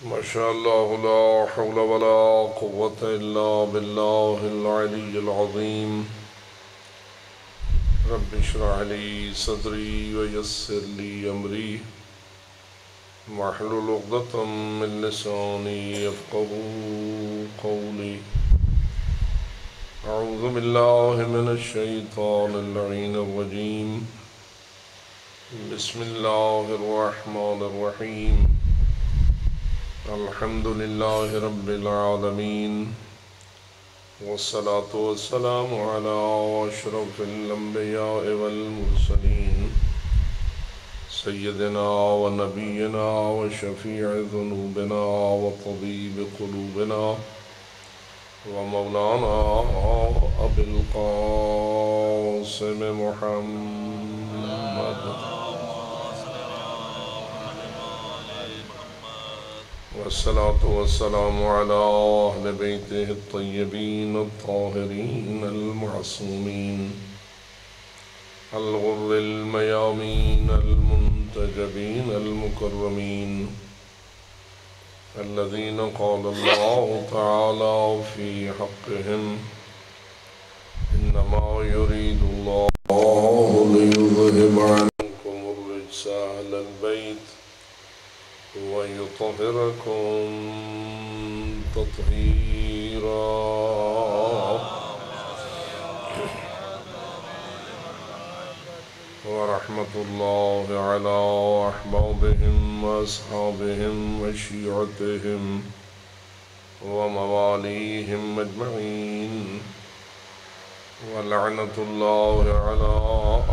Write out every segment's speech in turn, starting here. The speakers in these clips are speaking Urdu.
ما شاء الله لا حول ولا قوة إلا بالله العلي العظيم رب اشرح لي صدري ويسر لي أمري واحلل عقدة من لساني يفقهوا قولي أعوذ بالله من الشيطان اللعين الرجيم بسم الله الرحمن الرحيم الحمد لله رب العالمين والصلاة والسلام على أشرف الأنبياء والمرسلين سيدنا ونبينا وشفيع ذنوبنا وطبيب قلوبنا ومولانا أبي القاسم محمد والصلاة والسلام على أهل بيته الطيبين الطاهرين المعصومين الغر الميامين المنتجبين المكرمين الذين قال الله تعالى في حقهم إنما يريد الله ليذهب عنكم الرجس أهل البيت ويطهركم تطهيرا ورحمة الله على أحبابهم وأصحابهم وشيعتهم ومواليهم أجمعين ولعنة الله على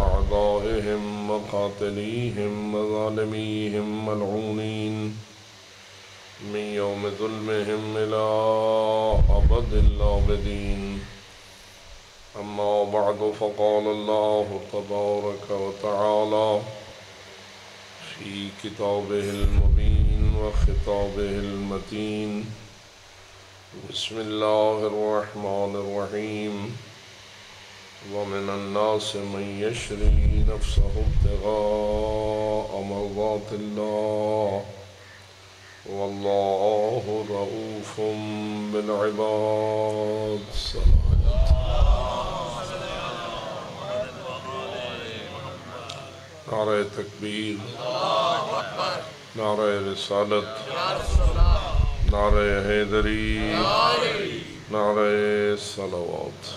أعدائهم وقاتليهم وظالميهم ملعونين من يوم ظلمهم إلى أبد الآبدين أما بعد فقال الله تبارك وتعالى في كتابه المبين وخطابه المتين بسم الله الرحمن الرحيم ومن الناس من يشري نفسه ابتغاء مرضات الله والله رؤوف بالعباد نعرہ تکبیر نعرہ رسالت نعرہ حیدری نعرہ صلوات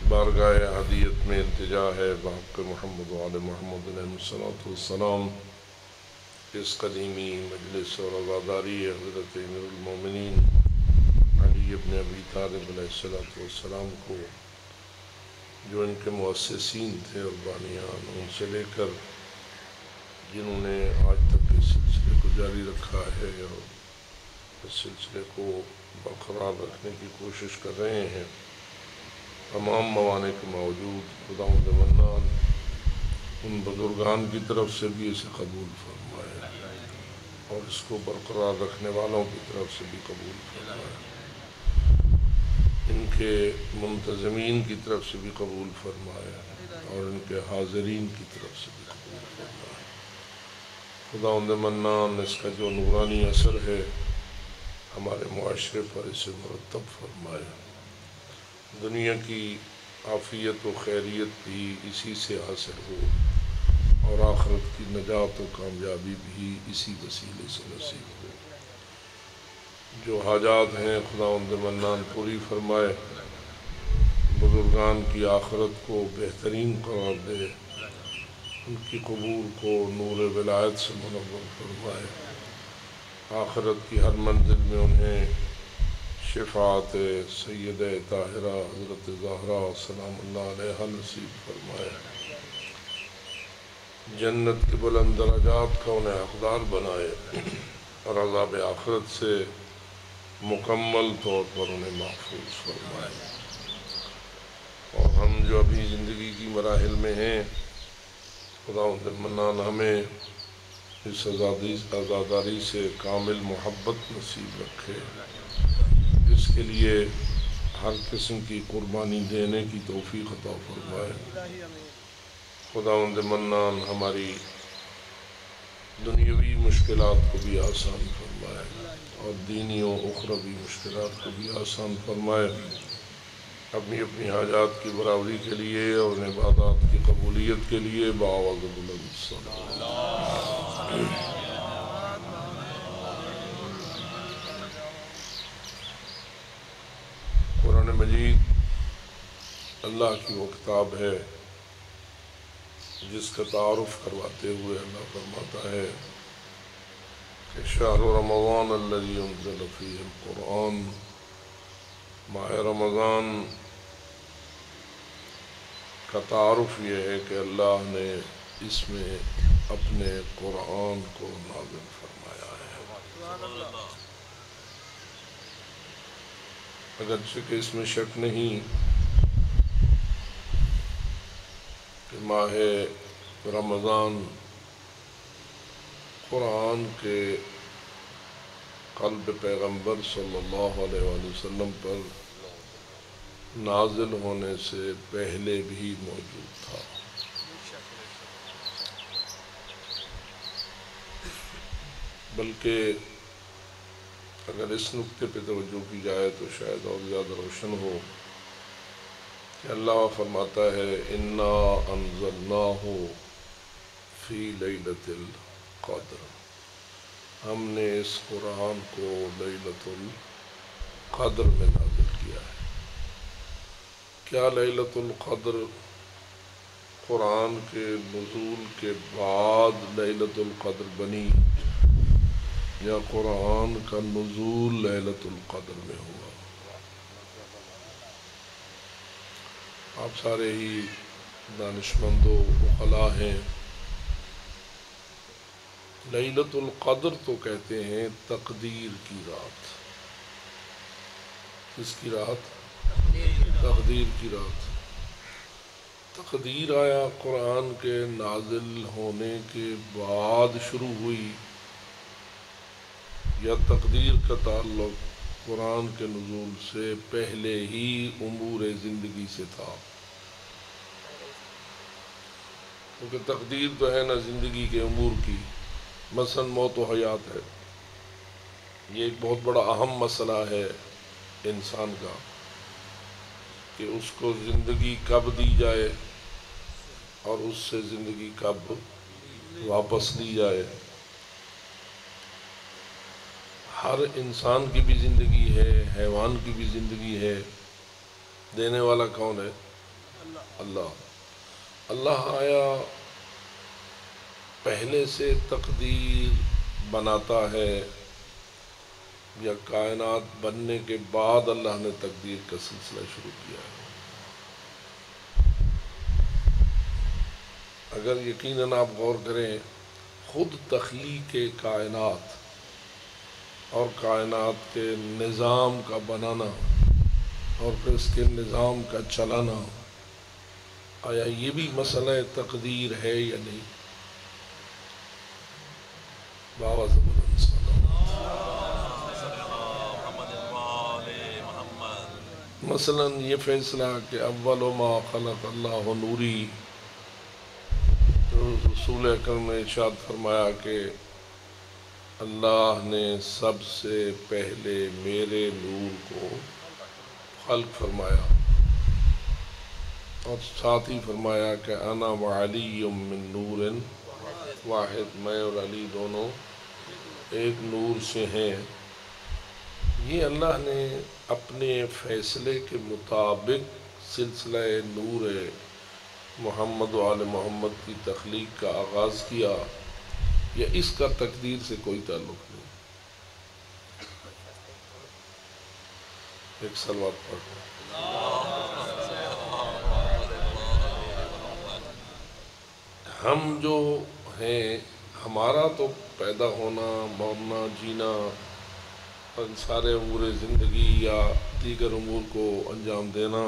بارگاہ ہدیت میں التجا ہے بحق محمد وعلی محمد علیہ السلام اس قدیمی مجلس اور عزاداری حضرت امیر المومنین علی ابن ابی طالب علیہ السلام کو جو ان کے مؤسسین تھے اور بانیان ان سے لے کر جنہوں نے آج تک اس سلسلے کو جاری رکھا ہے اور اس سلسلے کو برقرار رکھنے کی کوشش کر رہے ہیں تمام موانع کے موجود خداوند منان ان بزرگان کی طرف سے بھی اسے قبول فرمائے اور اس کو برقرار رکھنے والوں کی طرف سے بھی قبول فرمائے ان کے منتظمین کی طرف سے بھی قبول فرمائے اور ان کے حاضرین کی طرف سے بھی قبول فرمائے خداوند منان اس کا جو نورانی اثر ہے ہمارے معاشرے پر اسے مرتب فرمائے دنیا کی عافیت و خیریت بھی اسی سے حاصل ہو اور آخرت کی نجات و کامیابی بھی اسی وسیلے سے نصیب ہو جو حاجات ہیں خداوند منان پوری فرمائے بزرگان کی آخرت کو بہترین قرار دے ان کی قبور کو نور ولایت سے منور فرمائے آخرت کی ہر منزل میں انہیں شفاعت سید طاہرہ حضرت زہرا سلام اللہ علیہ نصیب فرمائے جنت کے بلند درجات کا انہیں حقدار بنائے اور عذاب آخرت سے مکمل طور پر انہیں محفوظ فرمائے اور ہم جو ابھی زندگی کی مراحل میں ہیں خداوند منان ہمیں اس عزاداری سے کامل محبت نصیب رکھے اس کے لیے ہر قسم کی قربانی دینے کی توفیق عطا فرمائے خداوند منان ہماری دنیاوی مشکلات کو بھی آسان فرمائے اور دینی و اخروی مشکلات کو بھی آسان فرمائے، اپنی اپنی حاجات کی برابری کے لیے اور عبادات کی قبولیت کے لیے بآواز بلند صلوات۔ قرآن مجید اللہ کی وہ کتاب ہے جس کا تعارف کرواتے ہوئے اللہ فرماتا ہے کہ شہر رمضان الذی انزل فیہ القرآن، ماہ رمضان کا تعارف یہ ہے کہ اللہ نے اس میں اپنے قرآن کو نازل فرمایا ہے، اگرچہ کہ اس میں شک نہیں کہ ماہ رمضان قرآن کے قلب پیغمبر صلی اللہ علیہ وآلہ وسلم پر نازل ہونے سے پہلے بھی موجود تھا، بلکہ اگر اس نقطے پہ توجہ کی جائے تو شاید اور زیادہ روشن ہو کہ اللہ فرماتا ہے اِنَّا أَنزَلْنَاهُ فِي لَيْلَةِ الْقَدْرِ، ہم نے اس قرآن کو لیلۃ القدر میں نازل کیا ہے۔ کیا لیلۃ القدر قرآن کے نزول کے بعد لیلۃ القدر بنی یا قرآن کا نزول لیلۃ القدر میں ہوا؟ آپ سارے ہی دانشمند و عقلاء ہیں، لیلۃ القدر تو کہتے ہیں تقدیر کی رات۔ کس کی رات؟ تقدیر کی رات۔ تقدیر آیا قرآن کے نازل ہونے کے بعد شروع ہوئی یا تقدیر کا تعلق قرآن کے نزول سے پہلے ہی امور زندگی سے تھا؟ کیونکہ تقدیر تو ہے نا زندگی کے امور کی، مثلا موت و حیات ہے، یہ ایک بہت بڑا اہم مسئلہ ہے انسان کا کہ اس کو زندگی کب دی جائے اور اس سے زندگی کب واپس لی جائے۔ ہر انسان کی بھی زندگی ہے، حیوان کی بھی زندگی ہے، دینے والا کون ہے؟ اللہ۔ اللہ آیا پہلے سے تقدیر بناتا ہے یا کائنات بننے کے بعد اللہ نے تقدیر کا سلسلہ شروع کیا ہے؟ اگر یقیناً آپ غور کریں، خود تخلیق کائنات اور کائنات کے نظام کا بنانا اور پھر اس کے نظام کا چلانا، آیا یہ بھی مسئلہ تقدیر ہے یا نہیں؟ بابا زبردست مثلا یہ فیصلہ کہ اول ما خلق اللہ نوری، تو رسول اکرم نے ارشاد فرمایا کہ اللہ نے سب سے پہلے میرے نور کو خلق فرمایا، اور ساتھ ہی فرمایا کہ انا وعلی من نور واحد، میں اور علی دونوں ایک نور سے ہیں۔ یہ اللہ نے اپنے فیصلے کے مطابق سلسلہ نور محمد و آل محمد کی تخلیق کا آغاز کیا، یا اس کا تقدیر سے کوئی تعلق نہیں؟ ایک صلوات پڑھو۔ ہم جو ہیں، ہمارا تو پیدا ہونا، مرنا، جینا اور سارے امور زندگی یا دیگر امور کو انجام دینا،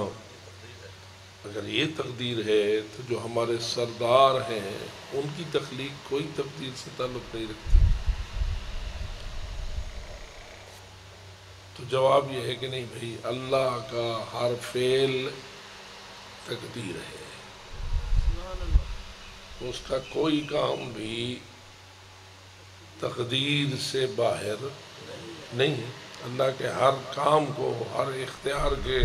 اگر یہ تقدیر ہے تو جو ہمارے سردار ہیں ان کی تخلیق کوئی تقدیر سے تعلق نہیں رکھتی۔ تو جواب یہ ہے کہ نہیں بھائی، اللہ کا ہر فعل تقدیر ہے، اس کا کوئی کام بھی تقدیر سے باہر نہیں ہے۔ اللہ کے ہر کام کو، ہر اختیار کے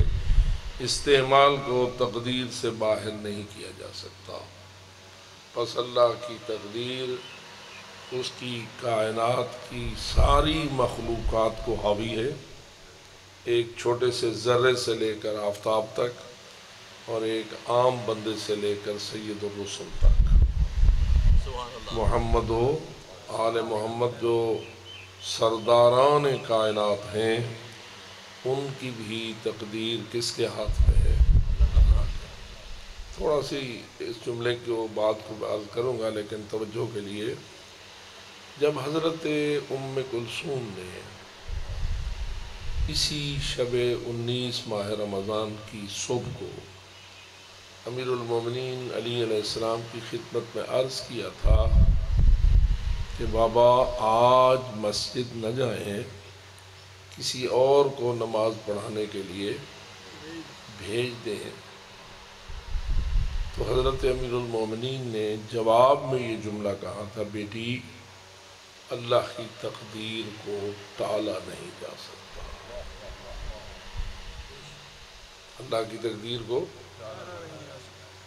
استعمال کو تقدیر سے باہر نہیں کیا جا سکتا۔ پس اللہ کی تقدیر اس کی کائنات کی ساری مخلوقات کو حاوی ہے، ایک چھوٹے سے ذرے سے لے کر آفتاب تک، اور ایک عام بندے سے لے کر سید الرسل تک۔ محمد و آل محمد جو سرداران کائنات ہیں، ان کی بھی تقدیر کس کے ہاتھ میں ہے؟ اللہ کے۔ تھوڑا سی اس جملے کو بات کو عرض کروں گا، لیکن توجہ کے لیے، جب حضرت ام کلثوم نے اسی شب 19 ماہ رمضان کی صبح کو امیر المومنین علی علیہ السلام کی خدمت میں عرض کیا تھا کہ بابا آج مسجد نہ جائیں، کسی اور کو نماز پڑھانے کے لیے بھیج دیں، تو حضرت امیر المومنین نے جواب میں یہ جملہ کہا تھا، بیٹی اللہ کی تقدیر کو ٹالا نہیں جا سکتا۔ اللہ کی تقدیر کو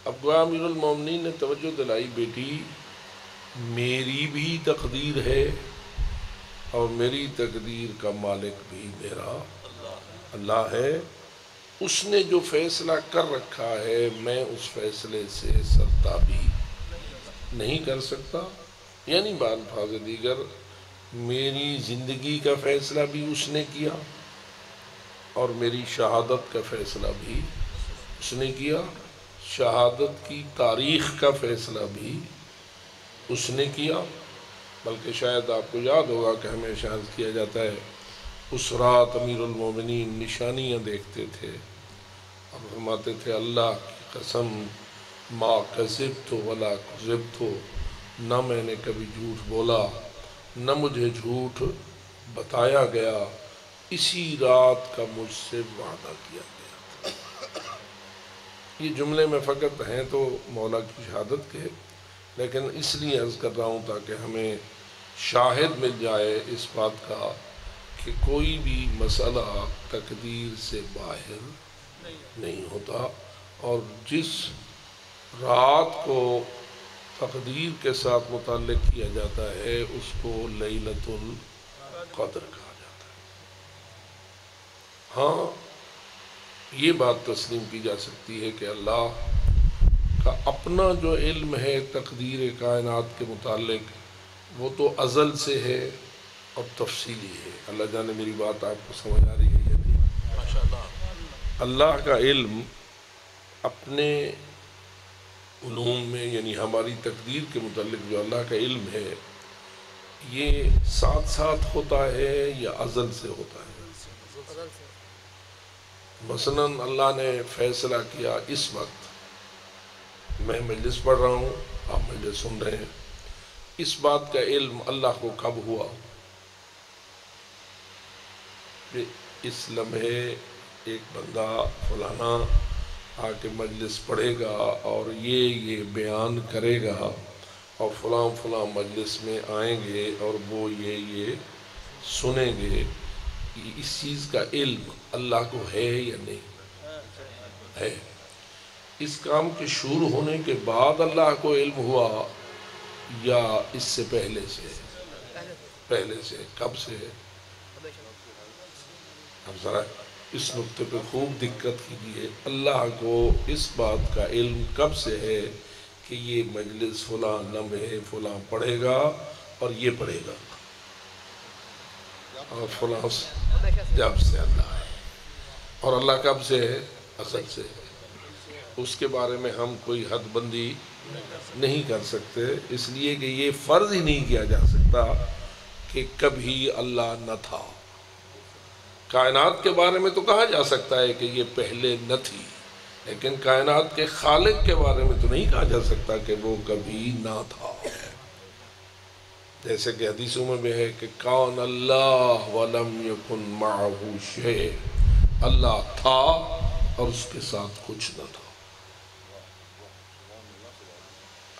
اب امیر المومنین نے توجہ دلائی، بیٹی میری بھی تقدیر ہے اور میری تقدیر کا مالک بھی میرا اللہ ہے، اس نے جو فیصلہ کر رکھا ہے میں اس فیصلے سے سرتابی نہیں کر سکتا۔ یعنی بألفاظ دیگر میری زندگی کا فیصلہ بھی اس نے کیا اور میری شہادت کا فیصلہ بھی اس نے کیا، شہادت کی تاریخ کا فیصلہ بھی اس نے کیا۔ بلکہ شاید آپ کو یاد ہوگا کہ ہمیشہ عرض کیا جاتا ہے، اس رات امیر المومنین نشانیاں دیکھتے تھے اور فرماتے تھے، اللہ کی قسم ما کذبت ولا کذبت، نہ میں نے کبھی جھوٹ بولا نہ مجھے جھوٹ بتایا گیا، اسی رات کا مجھ سے وعدہ کیا گیا۔ یہ جملے میں فقط ہیں تو مولا کی شہادت کے، لیکن اس لیے عرض کر رہا ہوں تاکہ ہمیں شاہد مل جائے اس بات کا کہ کوئی بھی مسئلہ تقدیر سے باہر نہیں ہوتا، اور جس رات کو تقدیر کے ساتھ متعلق کیا جاتا ہے اس کو لیلۃ القدر کہا جاتا ہے۔ ہاں یہ بات تسلیم کی جا سکتی ہے کہ اللہ کا اپنا جو علم ہے تقدیر کائنات کے متعلق وہ تو ازل سے ہے اور تفصیلی ہے۔ اللہ جانے میری بات آپ کو سمجھ آ رہی ہے یا نہیں؟ اللہ کا علم اپنے علوم میں، یعنی ہماری تقدیر کے متعلق جو اللہ کا علم ہے، یہ ساتھ ساتھ ہوتا ہے یا ازل سے ہوتا ہے؟ مثلاً اللہ نے فیصلہ کیا اس وقت میں مجلس پڑھ رہا ہوں، آپ مجلس سن رہے ہیں، اس بات کا علم اللہ کو کب ہوا کہ اس لمحے ایک بندہ فلانا آ کے مجلس پڑھے گا اور یہ بیان کرے گا اور فلاں فلاں مجلس میں آئیں گے اور وہ یہ سنیں گے، اس چیز کا علم اللہ کو ہے یا نہیں ہے؟ اس کام کے شروع ہونے کے بعد اللہ کو علم ہوا یا اس سے پہلے سے؟ پہلے سے۔ کب سے؟ اب ذرا اس نقطے پہ خوب دقت کیجیے، اللہ کو اس بات کا علم کب سے ہے کہ یہ مجلس فلاں لمحے فلاں پڑھے گا اور یہ پڑھے گا، اور فلاں جب سے اللہ ہے، اور اللہ کب سے ہے؟ ازل سے ہے۔ اس کے بارے میں ہم کوئی حد بندی نہیں کر سکتے، اس لیے کہ یہ فرض ہی نہیں کیا جا سکتا کہ کبھی اللہ نہ تھا۔ کائنات کے بارے میں تو کہا جا سکتا ہے کہ یہ پہلے نہ تھی، لیکن کائنات کے خالق کے بارے میں تو نہیں کہا جا سکتا کہ وہ کبھی نہ تھا۔ جیسے کہ حدیثوں میں بھی ہے کہ کان اللہ ولم یکن معہ شیء، اللہ تھا اور اس کے ساتھ کچھ نہ تھا۔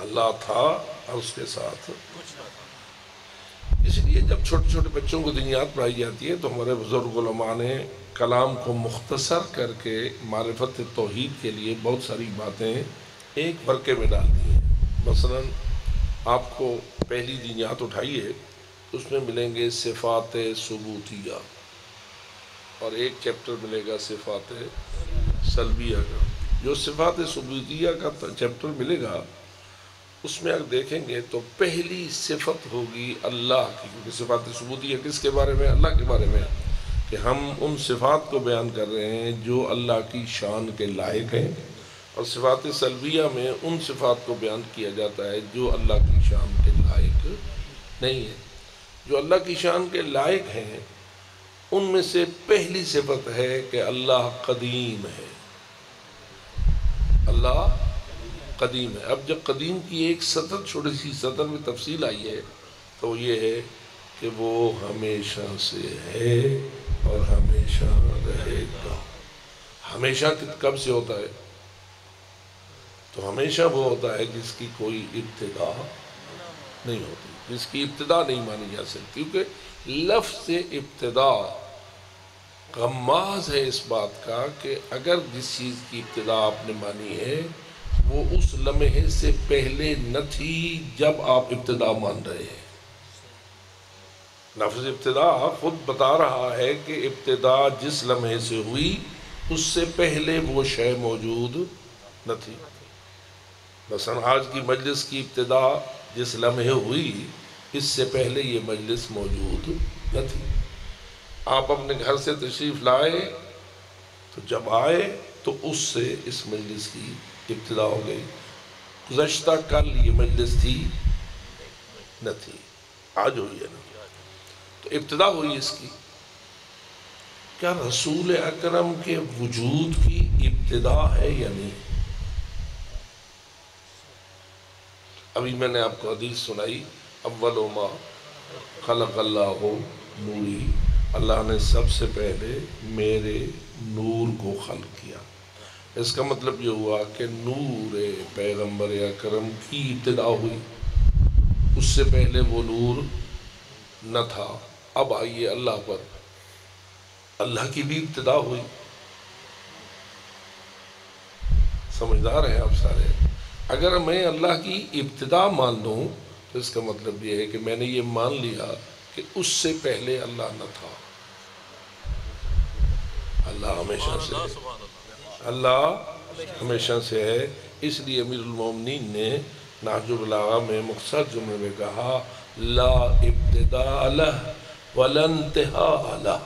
اللہ تھا اور اس کے ساتھ کچھ نہ تھا۔ اس لیے جب چھوٹے چھوٹے بچوں کو دینیات پڑھائی جاتی ہے تو ہمارے بزرگ علماء نے کلام کو مختصر کر کے معرفت توحید کے لیے بہت ساری باتیں ایک ورقے میں ڈال دی ہیں۔ مثلا آپ کو پہلی دینیات اٹھائیے، اس میں ملیں گے صفات ثبوتیہ، اور ایک چیپٹر ملے گا صفات سلبیہ کا۔ جو صفات ثبوتیہ کا چیپٹر ملے گا اس میں اگر دیکھیں گے تو پہلی صفت ہوگی اللہ کی، کیونکہ صفات ثبوتیہ کس کے بارے میں؟ اللہ کے بارے میں، کہ ہم ان صفات کو بیان کر رہے ہیں جو اللہ کی شان کے لائق ہیں، اور صفات سلبیہ میں ان صفات کو بیان کیا جاتا ہے جو اللہ کی شان کے لائق نہیں ہے۔ جو اللہ کی شان کے لائق ہیں ان میں سے پہلی صفت ہے کہ اللہ قدیم ہے، اللہ قدیم ہے۔ اب جب قدیم کی ایک سطر، چھوٹی سی سطر میں تفصیل آئی ہے تو یہ ہے کہ وہ ہمیشہ سے ہے اور ہمیشہ رہے گا۔ ہمیشہ کب سے ہوتا ہے؟ تو ہمیشہ وہ ہوتا ہے جس کی کوئی ابتدا نہیں ہوتی، جس کی ابتدا نہیں مانی جا سکتی، کیونکہ لفظ ابتدا غماز ہے اس بات کا کہ اگر جس چیز کی ابتدا آپ نے مانی ہے وہ اس لمحے سے پہلے نہ تھی جب آپ ابتدا مان رہے ہیں۔ لفظ ابتدا خود بتا رہا ہے کہ ابتدا جس لمحے سے ہوئی اس سے پہلے وہ شے موجود نہ تھی۔ مثلا آج کی مجلس کی ابتدا جس لمحے ہوئی اس سے پہلے یہ مجلس موجود نہ تھی۔ آپ اپنے گھر سے تشریف لائے تو جب آئے تو اس سے اس مجلس کی ابتدا ہو گئی۔ گزشتہ کل یہ مجلس تھی نہ تھی، آج ہوئی ہے نا، تو ابتدا ہوئی اس کی۔ کیا رسول اکرم کے وجود کی ابتدا ہے یا نہیں؟ ابھی میں نے آپ کو حدیث سنائی، اول ما خلق اللہ نوری، اللہ نے سب سے پہلے میرے نور کو خلق کیا۔ اس کا مطلب یہ ہوا کہ نور پیغمبر اکرم کی ابتدا ہوئی، اس سے پہلے وہ نور نہ تھا۔ اب آئیے اللہ پر، اللہ کی بھی ابتدا ہوئی۔ سمجھدار ہیں آپ سارے؟ اگر میں اللہ کی ابتدا مان لوں تو اس کا مطلب یہ ہے کہ میں نے یہ مان لیا کہ اس سے پہلے اللہ نہ تھا۔ اللہ ہمیشہ سے ہے، اللہ ہمیشہ سے ہے۔ اس لیے امیر المومنین نے نہج البلاغہ میں مختصر جملے میں کہا لا ابتداء لہ ولا انتہاء لہ،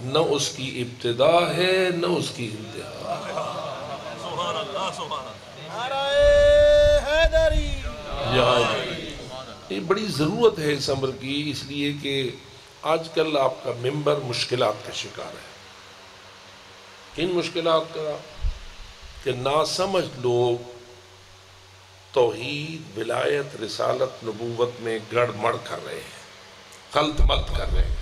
نہ اس کی ابتدا ہے نہ اس کی انتہا۔ سبحان اللہ، سبحان اللہ، نعرہ حیدری۔ یہ بڑی ضرورت ہے اس امر کی، اس لیے کہ آج کل آپ کا ممبر مشکلات کا شکار ہے۔ کن مشکلات کا؟ کہ ناسمجھ لوگ توحید، ولایت، رسالت، نبوت میں گڑ مڑ کر رہے ہیں، خلط ملط کر رہے ہیں،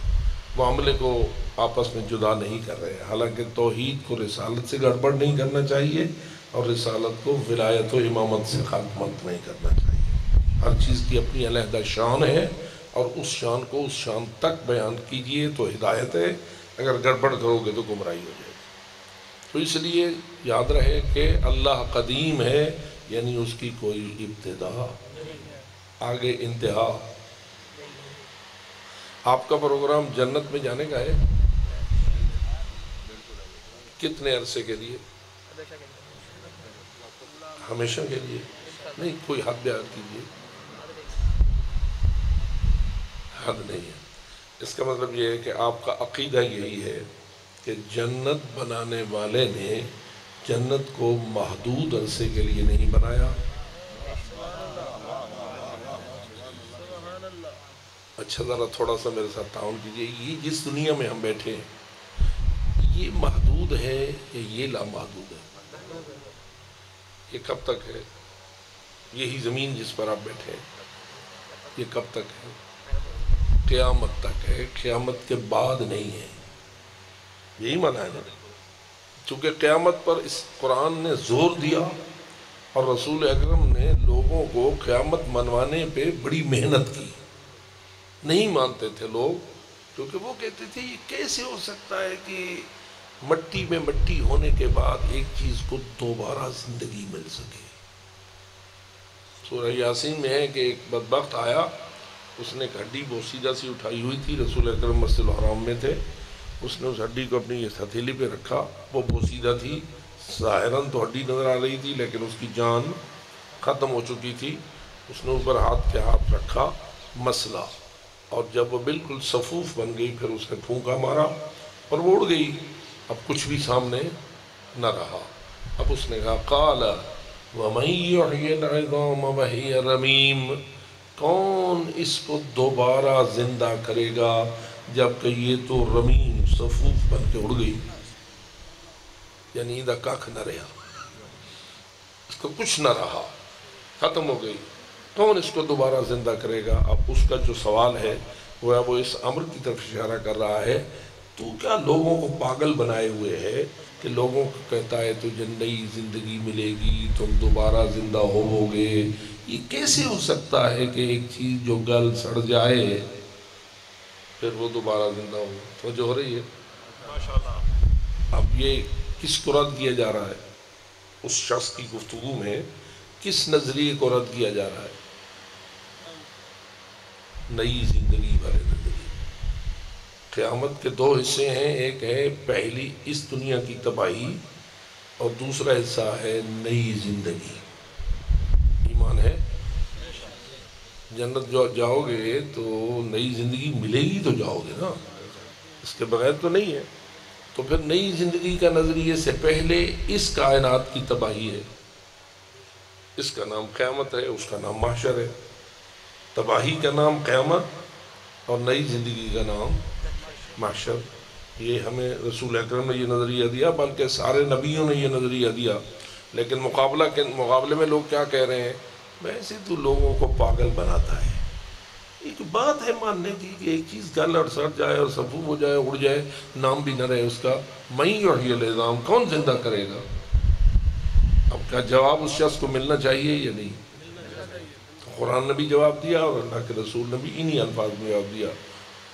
معاملے کو آپس میں جدا نہیں کر رہے ہیں۔ حالانکہ توحید کو رسالت سے گڑبڑ نہیں کرنا چاہیے اور رسالت کو ولایت و امامت سے خلط ملط نہیں کرنا چاہیے۔ ہر چیز کی اپنی علیحدہ شان ہے اور اس شان کو اس شان تک بیان کیجئے تو ہدایت ہے، اگر گڑبڑ کرو گے تو گمراہی ہو جائے گی۔ تو اس لیے یاد رہے کہ اللہ قدیم ہے، یعنی اس کی کوئی ابتدا، آگے انتہا۔ آپ کا پروگرام جنت میں جانے کا ہے کتنے عرصے کے لیے؟ ہمیشہ کے لیے نہیں، کوئی حد بیان کیجیے۔ حد نہیں ہے۔ اس کا مطلب یہ ہے کہ آپ کا عقیدہ یہی ہے کہ جنت بنانے والے نے جنت کو محدود عرصے کے لیے نہیں بنایا۔ اچھا ذرا تھوڑا سا میرے ساتھ تعاون کیجئے، یہ جس دنیا میں ہم بیٹھے ہیں یہ محدود ہے یا یہ لامحدود ہے؟ یہ کب تک ہے؟ یہی زمین جس پر آپ بیٹھے ہیں یہ کب تک ہے؟ قیامت تک ہے، قیامت کے بعد نہیں ہے۔ یہی معنی ہے نا؟ چونکہ قیامت پر اس قرآن نے زور دیا اور رسول اکرم نے لوگوں کو قیامت منوانے پہ بڑی محنت کی۔ نہیں مانتے تھے لوگ، کیونکہ وہ کہتے تھے یہ کیسے ہو سکتا ہے کہ مٹی میں مٹی ہونے کے بعد ایک چیز کو دوبارہ زندگی مل سکے۔ سورہ یاسین میں ہے کہ ایک بدبخت آیا، اس نے ایک ہڈی بوسیدہ سی اٹھائی ہوئی تھی، رسول اکرم مسجد الحرام میں تھے، اس نے اس ہڈی کو اپنی ہتھیلی پہ رکھا، وہ بوسیدہ تھی، ظاہراً تو ہڈی نظر آ رہی تھی لیکن اس کی جان ختم ہو چکی تھی، اس نے اوپر ہاتھ کے ہاتھ رکھا، مسلا، اور جب وہ بالکل صفوف بن گئی پھر اس نے پھونکا مارا اور وہ اڑ گئی، اب کچھ بھی سامنے نہ رہا۔ اب اس نے کہا قال وَمَن يُحْيِي الْعِظَامَ وَهِيَ رَمِيمٌ، کون اس کو دوبارہ زندہ کرے گا جبکہ یہ تو رمیم صفوف بن کے اڑ گئی، یعنی ادھا کاکھ نہ رہا، اس کو کچھ نہ رہا، ختم ہو گئی، کون اس کو دوبارہ زندہ کرے گا؟ اب اس کا جو سوال ہے وہ اس امر کی طرف اشارہ کر رہا ہے، تو کیا لوگوں کو پاگل بنائے ہوئے ہے کہ لوگوں کو کہتا ہے تجھے نئی زندگی ملے گی، تم دوبارہ زندہ ہوو گے؟ یہ کیسے ہو سکتا ہے کہ ایک چیز جو گل سڑ جائے پھر وہ دوبارہ زندہ ہو؟ توجہ ہو رہی ہے؟ ماشاءاللہ۔ اب یہ کس کو رد کیا جا رہا ہے؟ اس شخص کی گفتگو میں کس نظریے کو رد کیا جا رہا ہے؟ نئی زندگی والے نظریے۔ قیامت کے دو حصے ہیں، ایک ہے پہلی اس دنیا کی تباہی اور دوسرا حصہ ہے نئی زندگی۔ ایمان ہے؟ جنت جو جاؤ گے تو نئی زندگی ملے گی تو جاؤ گے نا، اس کے بغیر تو نہیں ہے۔ تو پھر نئی زندگی کا نظریے سے پہلے اس کائنات کی تباہی ہے، اس کا نام قیامت ہے، اس کا نام محشر ہے۔ تباہی کا نام قیامت اور نئی زندگی کا نام محشر۔ یہ ہمیں رسول اکرم نے یہ نظریہ دیا، بلکہ سارے نبیوں نے یہ نظریہ دیا، لیکن مقابلے میں لوگ کیا کہہ رہے ہیں؟ ویسے تو لوگوں کو پاگل بناتا ہے۔ ایک بات ہے ماننے کی کہ ایک چیز گل اور سڑ جائے اور صفوف ہو جائے، اڑ جائے، نام بھی نہ رہے اس کا، من یحیی العظام، کون زندہ کرے گا؟ اب کیا جواب اس شخص کو ملنا چاہیے یا نہیں؟ قرآن نے بھی جواب دیا اور اللہ کے رسول نے بھی انہی الفاظ میں جواب دیا،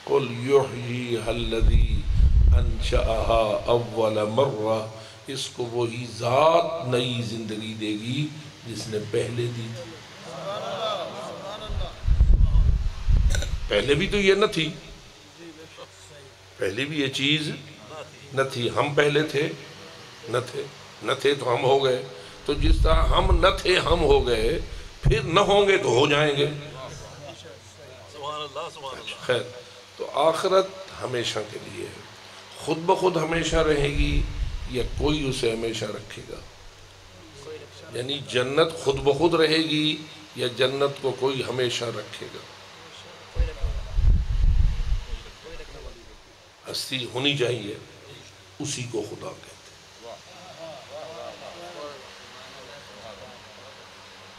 قل یحییھا الذی انشأھا اول مرہ، اس کو وہی ذات نئی زندگی دے گی جس نے پہلے دی تھی۔ پہلے بھی تو یہ نہ تھی، پہلے بھی یہ چیز نہ تھی، ہم پہلے تھے نہ تھے تو ہم ہو گئے، تو جس طرح ہم نہ تھے ہم ہو گئے، پھر نہ ہوں گے تو ہو جائیں گے۔ سبحان اللہ سبحان اللہ۔ خیر، تو آخرت ہمیشہ کے لیے ہے، خود بخود ہمیشہ رہے گی یا کوئی اسے ہمیشہ رکھے گا؟ یعنی جنت خود بخود رہے گی یا جنت کو کوئی ہمیشہ رکھے گا؟ ہستی ہونی چاہیے، اسی کو خدا کہتے ہیں،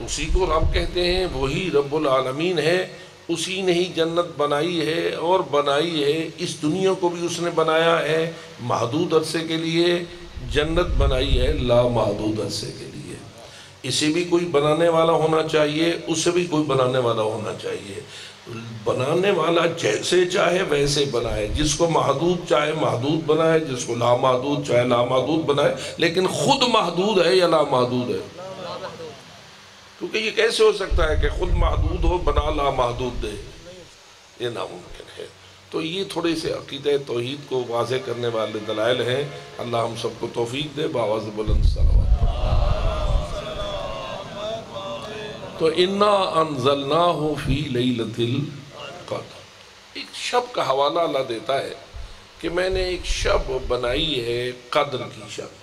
اسی کو رب کہتے ہیں، وہی رب العالمین ہے، اسی نے ہی جنت بنائی ہے، اور بنائی ہے اس دنیا کو بھی اس نے بنایا ہے محدود عرصے کے لیے، جنت بنائی ہے لامحدود عرصے کے لیے۔ اسے بھی کوئی بنانے والا ہونا چاہیے، اسے بھی کوئی بنانے والا ہونا چاہیے۔ بنانے والا جیسے چاہے ویسے بنائے، جس کو محدود چاہے محدود بنائے، جس کو لامحدود چاہے لامحدود بنائے، لیکن خود محدود ہے یا لامحدود ہے؟ کیونکہ یہ کیسے ہو سکتا ہے کہ خود محدود ہو بنا لامحدود دے؟ یہ ناممکن ہے۔ تو یہ تھوڑے سے عقیدہ توحید کو واضح کرنے والے دلائل ہیں۔ اللہ ہم سب کو توفیق دے، بآواز بلند صلوات۔ تو انا انزلناہ فی لیلۃ القدر، ایک شب کا حوالہ اللہ دیتا ہے کہ میں نے ایک شب بنائی ہے قدر کی شب۔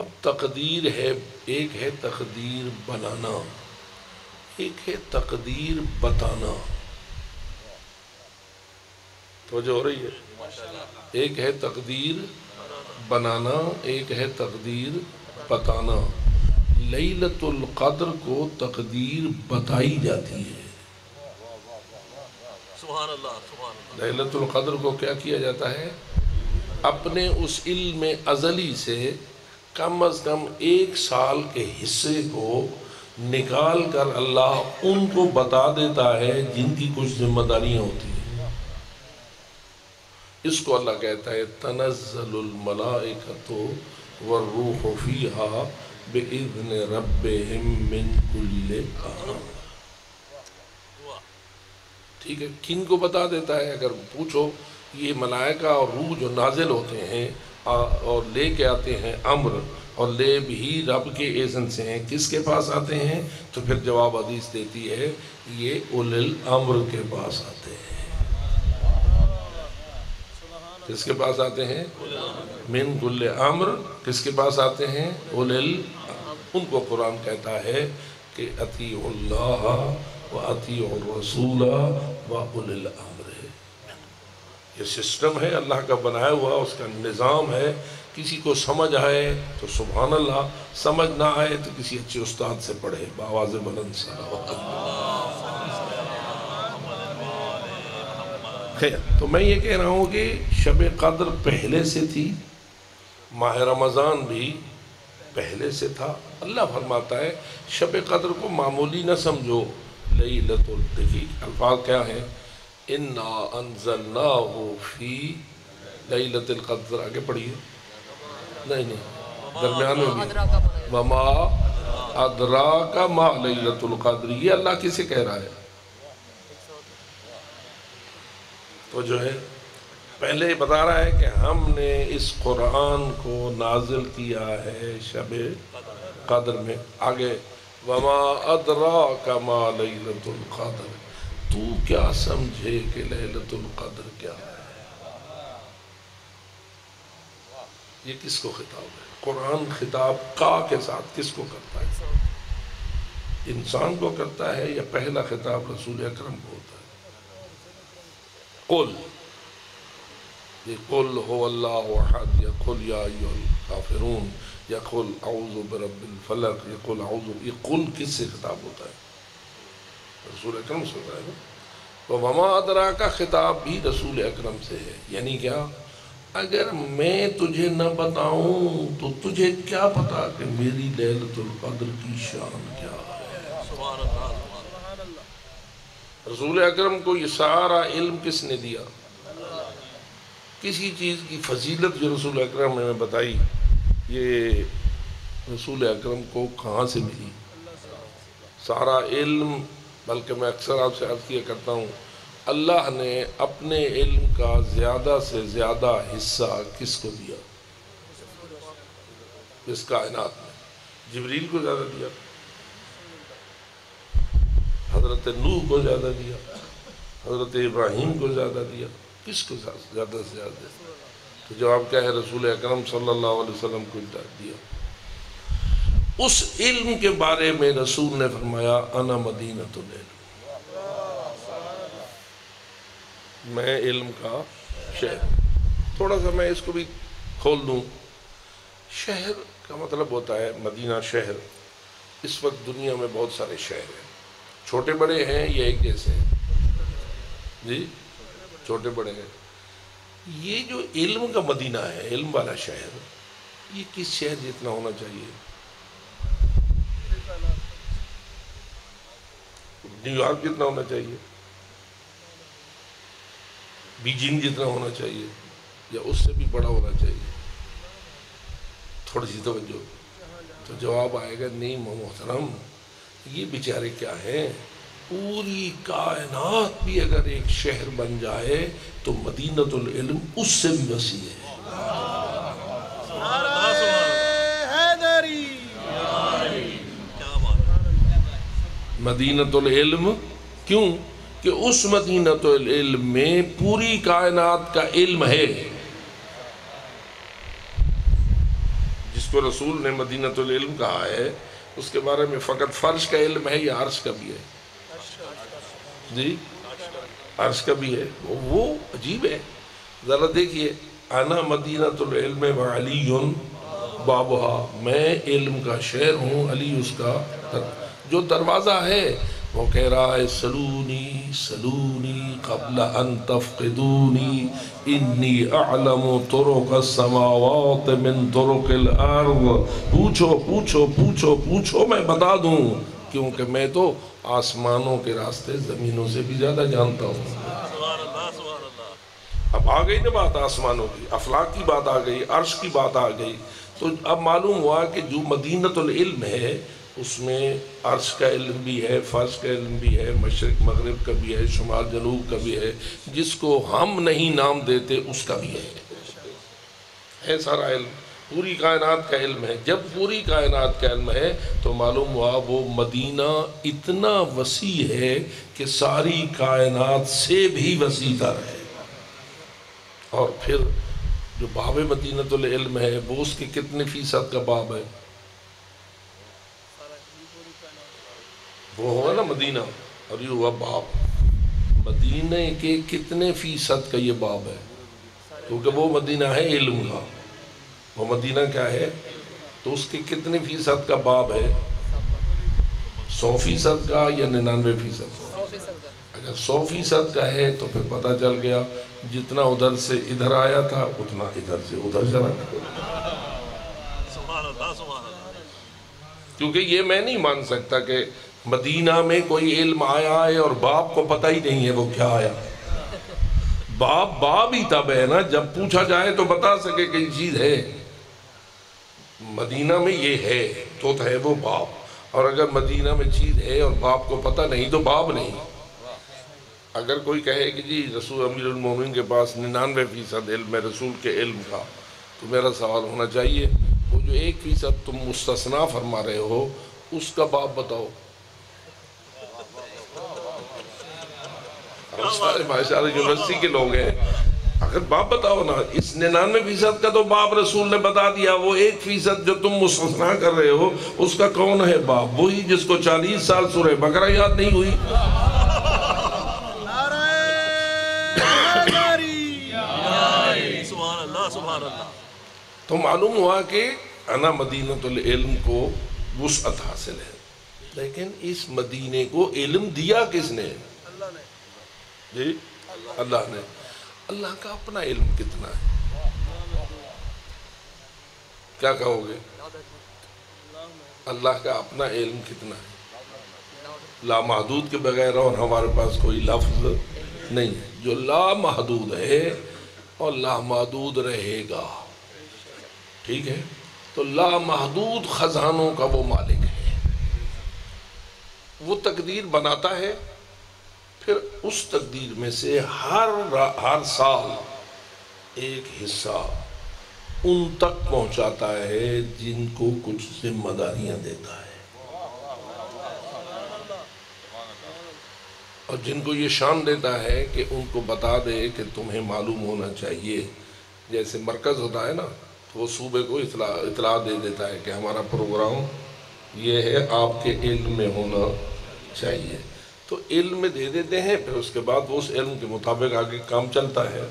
اب تقدیر ہے، ایک ہے تقدیر بنانا، ایک ہے تقدیر بتانا۔ توجہ ہو رہی ہے؟ ایک ہے تقدیر بنانا، ایک ہے تقدیر بتانا۔ لیلۃ القدر کو تقدیر بتائی جاتی ہے۔ سبحان اللہ سبحان اللہ۔ لیلۃ القدر کو کیا کیا جاتا ہے؟ اپنے اس علم ازلی سے کم از کم 1 سال کے حصے کو نکال کر اللہ ان کو بتا دیتا ہے جن کی کچھ ذمہ داریاں ہوتی ہیں۔ اس کو اللہ کہتا ہے تنزل الملائکۃ والروح فیہا بإذن ربہم من کل امر۔ ٹھیک ہے، کن کو بتا دیتا ہے؟ اگر پوچھو یہ ملائکہ اور روح جو نازل ہوتے ہیں اور لے کے آتے ہیں امر، اور لے بھی رب کے اذن سے ہیں، کس کے پاس آتے ہیں؟ تو پھر جواب حدیث دیتی ہے یہ اولی الامر کے پاس آتے ہیں۔ کس کے پاس آتے ہیں؟ من کل امر۔ کس کے پاس آتے ہیں؟ اولی الامر۔ ان کو قرآن کہتا ہے کہ اطیعوا اللہ وَأَطِيعُوا الرَّسُولَ وَأُولِي الْأَمْرِ۔ یہ سسٹم ہے اللہ کا بنایا ہوا، اس کا نظام ہے۔ کسی کو سمجھ آئے تو سبحان اللہ، سمجھ نہ آئے تو کسی اچھے استاد سے پڑھے بآواز بلند صلوات۔ خیر، تو میں یہ کہہ رہا ہوں کہ شب قدر پہلے سے تھی، ماہ رمضان بھی پہلے سے تھا۔ اللہ فرماتا ہے شب قدر کو معمولی نہ سمجھو، لیلۃ القدر، الفاظ کیا ہیں؟ انا انزلناہ فی لیلۃ القدر۔ آگے پڑھیے، نہیں درمیان میں بھی وما ادراک ما لیلۃ القدر۔ یہ اللہ کسے کہہ رہا ہے؟ تو جو ہے پہلے بتا رہا ہے کہ ہم نے اس قرآن کو نازل کیا ہے شب قدر میں۔ آگے وما ادراک ما لیلۃ القدر، تو کیا سمجھے کہ لیلۃ القدر کیا ہے؟ یہ کس کو خطاب ہے؟ قرآن خطاب کا کے ساتھ کس کو کرتا ہے؟ انسان کو کرتا ہے یا پہلا خطاب رسول اکرم کو ہوتا ہے؟ قل، یہ قل هو اللہ احد، یا قل یا ایھا الکافرون، یا قل اعوذ برب الفلق، یا قل اعوذ، یہ قل کس سے خطاب ہوتا ہے؟ رسول اکرم سے ہوتا ہے نا۔ تو وما ادراک کا خطاب بھی رسول اکرم سے ہے، یعنی کیا؟ اگر میں تجھے نہ بتاؤں تو تجھے کیا پتا کہ میری لیلۃ القدر کی شان کیا ہے؟ سبحان اللہ۔ رسول اکرم کو یہ سارا علم کس نے دیا؟ کسی چیز کی فضیلت جو رسول اکرم نے بتائی، یہ رسول اکرم کو کہاں سے ملی؟ سارا علم، بلکہ میں اکثر آپ سے عرض کیا کرتا ہوں، اللہ نے اپنے علم کا زیادہ سے زیادہ حصہ کس کو دیا؟ اس کائنات میں جبریل کو زیادہ دیا، حضرت نوح کو زیادہ دیا، حضرت ابراہیم کو زیادہ دیا، کس کو زیادہ سے زیادہ دیا؟ تو جواب کیا ہے؟ رسول اکرم صلی اللہ علیہ وسلم کو دیا۔ اس علم کے بارے میں رسول نے فرمایا انا مدینۃ العلم، میں علم کا شہر۔ تھوڑا سا میں اس کو بھی کھول دوں۔ شہر کا مطلب ہوتا ہے مدینہ، شہر۔ اس وقت دنیا میں بہت سارے شہر ہیں، چھوٹے بڑے ہیں یا ایک جیسے ہیں؟ جی چھوٹے بڑے ہیں۔ یہ جو علم کا مدینہ ہے، علم والا شہر، یہ کس شہر جتنا ہونا چاہیے؟ نیو یارک جتنا ہونا چاہیے؟ بیجنگ جتنا ہونا چاہیے؟ یا اس سے بھی بڑا ہونا چاہیے؟ تھوڑی سی توجہ۔ تو جواب آئے گا نہیں محترم، یہ بیچارے کیا ہیں، پوری کائنات بھی اگر ایک شہر بن جائے تو مدینۃ العلم اس سے بھی وسیع ہے۔ مدینۃ العلم کیوں؟ کہ اس مدینۃ العلم میں پوری کائنات کا علم ہے۔ جس کو رسول نے مدینۃ العلم کہا ہے، اس کے بارے میں فقط فرش کا علم ہے یا عرش کا بھی ہے؟ جی عرش کا بھی ہے۔ وہ عجیب ہے، ذرا دیکھیے، انا مدینۃ العلم وعلی بابہا، میں علم کا شہر ہوں، علی اس کا جو دروازہ ہے۔ وہ کہہ رہا ہے سلونی سلونی قبل ان تفقدونی انی اعلم طرق السماوات من طرق الارض، پوچھو پوچھو پوچھو پوچھو میں بتا دوں کیونکہ میں تو آسمانوں کے راستے زمینوں سے بھی زیادہ جانتا ہوں۔ سبحان اللہ سبحان اللہ۔ اب آ گئی نا بات آسمانوں کی، افلاک کی بات آ گئی، عرش کی بات آ گئی، تو اب معلوم ہوا کہ جو مدینۃ العلم ہے اس میں عرش کا علم بھی ہے، فرش کا علم بھی ہے، مشرق مغرب کا بھی ہے، شمال جنوب کا بھی ہے، جس کو ہم نہیں نام دیتے اس کا بھی ہے سارا علم، پوری کائنات کا علم ہے۔ جب پوری کائنات کا علم ہے تو معلوم ہوا وہ مدینہ اتنا وسیع ہے کہ ساری کائنات سے بھی وسیع تر ہے۔ اور پھر جو باب مدینۃ العلم ہے وہ اس کے کتنے فیصد کا باب ہے؟ وہ ہوگا نا مدینہ، اور یہ ہوا باب، مدینہ کے کتنے فیصد کا یہ باب ہے؟ کیونکہ وہ مدینہ ہے علم کا، وہ مدینہ کیا ہے؟ تو اس کے کتنے فیصد کا باب ہے؟ 100% کا یا 99%؟ اگر 100% کا ہے تو پھر پتہ چل گیا جتنا ادھر سے ادھر آیا تھا اتنا ادھر سے ادھر چلا گیا۔ سبحان اللہ سبحان اللہ۔ کیونکہ یہ میں نہیں مان سکتا کہ مدینہ میں کوئی علم آیا ہے اور باپ کو پتہ ہی نہیں ہے وہ کیا آیا۔ باپ ہی تب ہے نا جب پوچھا جائے تو بتا سکے کہ یہ چیز ہے۔ مدینہ میں یہ ہے تو ہے وہ باپ، اور اگر مدینہ میں چیز ہے اور باپ کو پتہ نہیں تو باپ نہیں۔ اگر کوئی کہے کہ جی رسول امیر المومنین کے پاس 99% علم ہے رسول کے علم کا، تو میرا سوال ہونا چاہیے وہ جو 1% تم مستثنا فرما رہے ہو اس کا باپ بتاؤ۔ سارے ماشاءاللہ یونیورسٹی کے لوگ ہیں، اگر باپ بتاؤ نا، اس 99% کا تو باپ رسول نے بتا دیا، وہ 1% جو تم مستثنا کر رہے ہو اس کا کون ہے باپ؟ وہی جس کو 40 سال سورہ بقرہ یاد نہیں ہوئی۔ سبحان اللہ سبحان اللہ۔ تو معلوم ہوا کہ انا مدینۃ العلم کو وسعت حاصل ہے، لیکن اس مدینے کو علم دیا کس نے؟ جی اللہ نے۔ اللہ کا اپنا علم کتنا ہے؟ کیا کہو گے؟ اللہ کا اپنا علم کتنا ہے؟ لامحدود کے بغیر اور ہمارے پاس کوئی لفظ نہیں ہے۔ جو لامحدود ہے اور لامحدود رہے گا، ٹھیک ہے؟ تو لامحدود خزانوں کا وہ مالک ہے، وہ تقدیر بناتا ہے، پھر اس تقدیر میں سے ہر سال ایک حصہ ان تک پہنچاتا ہے جن کو کچھ ذمہ داریاں دیتا ہے، اور جن کو یہ شان دیتا ہے کہ ان کو بتا دے کہ تمہیں معلوم ہونا چاہیے۔ جیسے مرکز ہوتا ہے نا، تو وہ صوبے کو اطلاع دے دیتا ہے کہ ہمارا پروگرام یہ ہے، آپ کے علم میں ہونا چاہیے، تو علم میں دے دیتے ہیں، پھر اس کے بعد وہ اس علم کے مطابق آگے کام چلتا ہے۔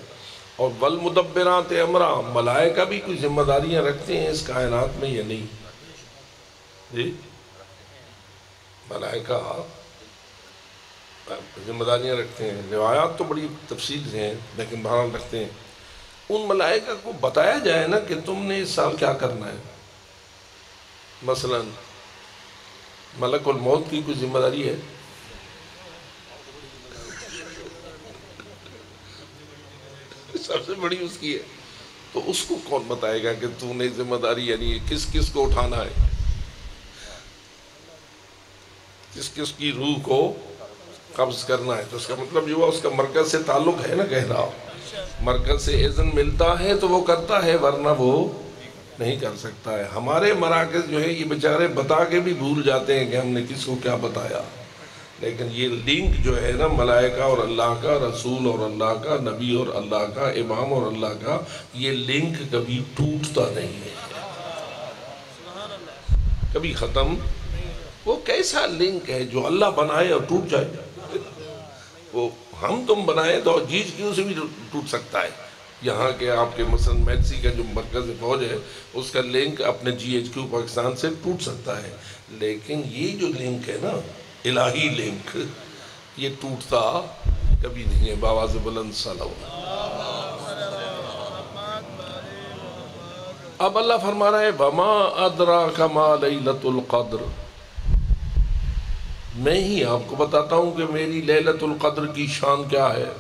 اور والمدبرات امرا، ملائکہ بھی کوئی ذمہ داریاں رکھتے ہیں اس کائنات میں یا نہیں؟ جی ملائکہ ذمہ داریاں رکھتے ہیں، روایات تو بڑی تفصیل سے ہیں لیکن بہرحال رکھتے ہیں۔ ان ملائکہ کو بتایا جائے نا کہ تم نے اس سال کیا کرنا ہے، مثلا ملک الموت کی کوئی ذمہ داری ہے؟ سب سے بڑی اس کی ہے، تو اس کو کون بتائے گا کہ تو نے ذمہ داری یعنی کس کس کو اٹھانا ہے، کس کس کی روح کو قبض کرنا ہے؟ تو اس کا مطلب یہ ہوا اس کا مرکز سے تعلق ہے نا گہرا، مرکز سے اذن ملتا ہے تو وہ کرتا ہے، ورنہ وہ نہیں کر سکتا ہے۔ ہمارے مراکز جو ہے یہ بیچارے بتا کے بھی بھول جاتے ہیں کہ ہم نے کس کو کیا بتایا، لیکن یہ لنک جو ہے نا ملائکہ اور اللہ کا، رسول اور اللہ کا، نبی اور اللہ کا، امام اور اللہ کا، یہ لنک کبھی ٹوٹتا نہیں ہے، کبھی ختم۔ وہ کیسا لنک ہے جو اللہ بنائے اور ٹوٹ جائے؟ وہ ہم تم بنائے تو جیج کیوں سے بھی ٹوٹ سکتا ہے۔ یہاں کے آپ کے مثلا میڈسی کا جو مرکز فوج ہے اس کا لنک اپنے GHQ پاکستان سے ٹوٹ سکتا ہے، لیکن یہ جو لنک ہے نا الہی لنک، یہ ٹوٹتا کبھی نہیں ہے۔ بآواز بلند صلوات۔ اب اللہ فرما رہا ہے وَمَا أَدْرَاكَ مَا لَيْلَةُ الْقَدْرِ، میں ہی آپ کو بتاتا ہوں کہ میری لیلۃ القدر کی شان کیا ہے.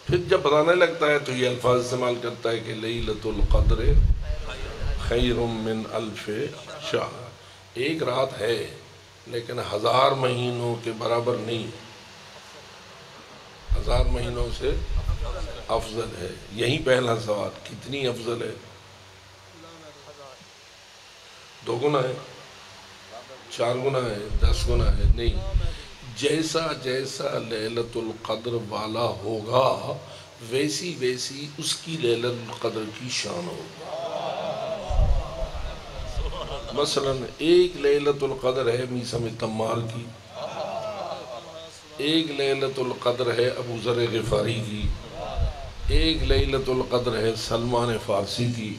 پھر جب بتانے لگتا ہے تو یہ الفاظ استعمال کرتا ہے کہ لیلۃ القدر خیر من الف شہر. ایک رات ہے لیکن 1000 مہینوں کے برابر نہیں، 1000 مہینوں سے افضل ہے. یہی پہلا سوال، کتنی افضل ہے؟ 2 گنا ہے، 4 گنا ہے، 10 گنا ہے؟ نہیں. جیسا جیسا لیلۃ القدر والا ہوگا ویسی ویسی اس کی لیلۃ القدر کی شان ہوگی. مثلا ایک لیلۃ القدر ہے میثم تمار کی، ایک لیلۃ القدر ہے ابو ذر غفاری کی، ایک لیلۃ القدر ہے سلمان فارسی کی،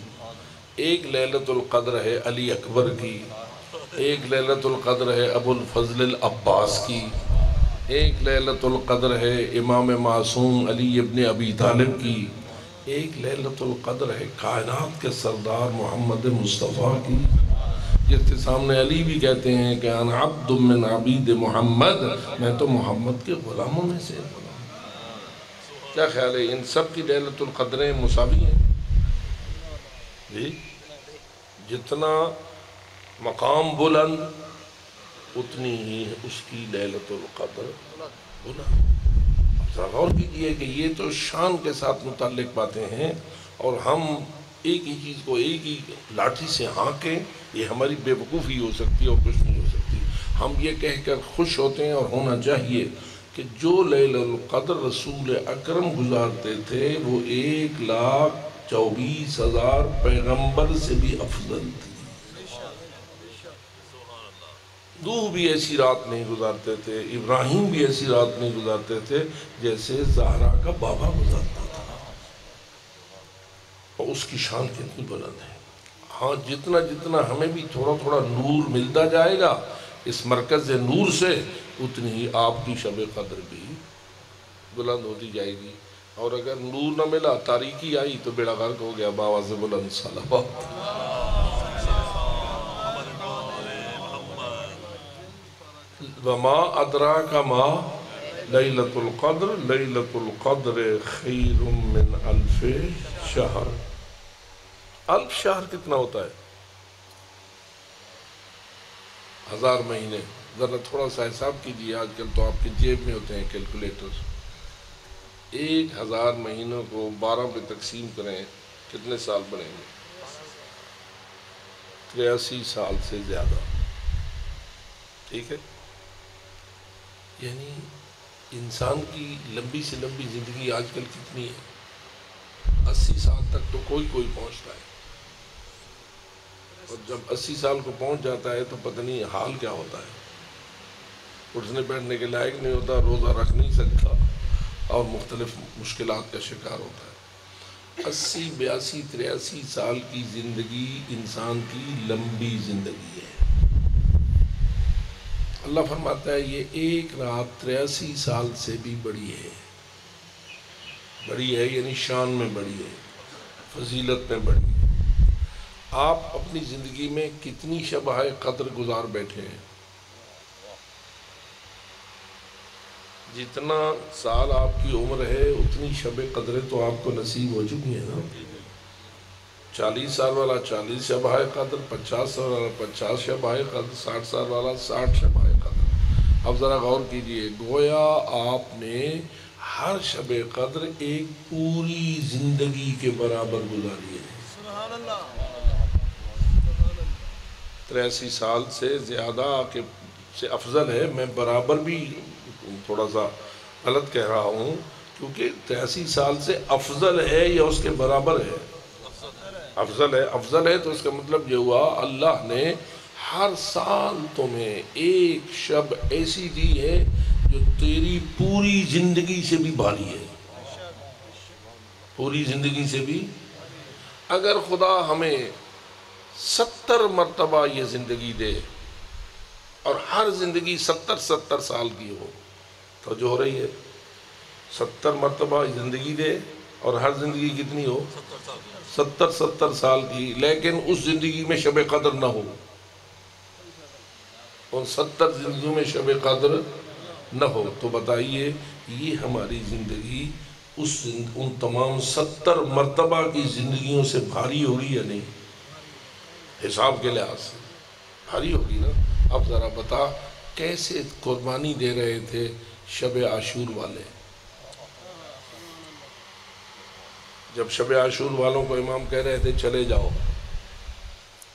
ایک لیلۃ القدر ہے علی اکبر کی، ایک لیلۃ القدر ہے ابو الفضل العباس کی، ایک لیلۃ القدر ہے امام معصوم علی ابن ابی طالب کی، ایک لیلۃ القدر ہے کائنات کے سردار محمد مصطفیٰ کی، جس کے سامنے علی بھی کہتے ہیں کہ انا عبد من عبید محمد، میں تو محمد کے غلاموں میں سے غلام. کیا خیال ہے ان سب کی لیلۃ القدریں مساوی ہیں؟ جی، جتنا مقام بلند اتنی ہی اس کی لیلۃ القدر بلند. اب ذرا غور کیجئے کہ یہ تو شان کے ساتھ متعلق باتیں ہیں، اور ہم ایک ہی چیز کو ایک ہی لاٹھی سے ہانکیں، یہ ہماری بے وقوفی ہو سکتی ہے اور کچھ نہیں ہو سکتی. ہم یہ کہہ کر خوش ہوتے ہیں، اور ہونا چاہیے کہ جو لیلۃ القدر رسول اکرم گزارتے تھے وہ 1,24,000 پیغمبر سے بھی افضل تھی. نوح بھی ایسی رات نہیں گزارتے تھے، ابراہیم بھی ایسی رات نہیں گزارتے تھے جیسے زہرا کا بابا گزارتا تھا. اور اس کی شان کتنی بلند ہے. ہاں، جتنا جتنا ہمیں بھی تھوڑا تھوڑا نور ملتا جائے گا اس مرکز نور سے، اتنی ہی آپ کی شب قدر بھی بلند ہوتی جائے گی. اور اگر نور نہ ملا، تاریکی آئی، تو بیڑا غرق ہو گیا. باواز بلند صلوات. وما ادراک ما لیلۃ القدر لیلۃ القدر خیر من الف شہر. الف شہر کتنا ہوتا ہے؟ 1000 مہینے. ذرا تھوڑا سا حساب کیجیے، آج کل تو آپ کے جیب میں ہوتے ہیں کیلکولیٹر. 1000 مہینوں کو 12 پہ تقسیم کریں، کتنے سال بنیں گے؟ 83 سال سے زیادہ. ٹھیک ہے؟ یعنی انسان کی لمبی سے لمبی زندگی آج کل کتنی ہے؟ 80 سال تک تو کوئی پہنچتا ہے، اور جب 80 سال کو پہنچ جاتا ہے تو پتہ نہیں حال کیا ہوتا ہے. اٹھنے بیٹھنے کے لائق نہیں ہوتا، روزہ رکھ نہیں سکتا، اور مختلف مشکلات کا شکار ہوتا ہے. 80 82 83 سال کی زندگی انسان کی لمبی زندگی ہے. اللہ فرماتا ہے یہ ایک رات 83 سال سے بھی بڑی ہے. بڑی ہے یعنی شان میں بڑی ہے، فضیلت میں بڑی ہے. آپ اپنی زندگی میں کتنی شبہ قدر گزار بیٹھے ہیں؟ جتنا سال آپ کی عمر ہے اتنی شب قدریں تو آپ کو نصیب ہو چکی ہیں نا. 40 سال والا 40 شبہ قدر، 50 سال والا 50 شبہ قدر، 60 سال والا 60 شبہ قدر. اب ذرا غور کیجئے، گویا آپ نے ہر شب قدر ایک پوری زندگی کے برابر گزاری ہے. سبحان اللہ. 83 سال سے زیادہ سے افضل ہے. میں برابر بھی تھوڑا سا غلط کہہ رہا ہوں، کیونکہ 83 سال سے افضل ہے یا اس کے برابر ہے؟ افضل ہے. افضل ہے تو اس کا مطلب یہ ہوا اللہ نے ہر سال تمہیں ایک شب ایسی دی ہے جو تیری پوری زندگی سے بھی بھاری ہے. پوری زندگی سے بھی. اگر خدا ہمیں 70 مرتبہ یہ زندگی دے اور ہر زندگی 70 سال کی ہو، تو جو ہو رہی ہے 70 مرتبہ زندگی دے اور ہر زندگی کتنی ہو؟ 70 سال کی، لیکن اس زندگی میں شب قدر نہ ہو. ان 70 زندگیوں میں شب قدر نہ ہو، تو بتائیے یہ ہماری زندگی ان تمام 70 مرتبہ کی زندگیوں سے بھاری ہوگی یا نہیں؟ حساب کے لحاظ سے بھاری ہوگی نا۔ اب ذرا بتا کیسے قربانی دے رہے تھے شب عاشور والے؟ جب شب عاشور والوں کو امام کہہ رہے تھے چلے جاؤ،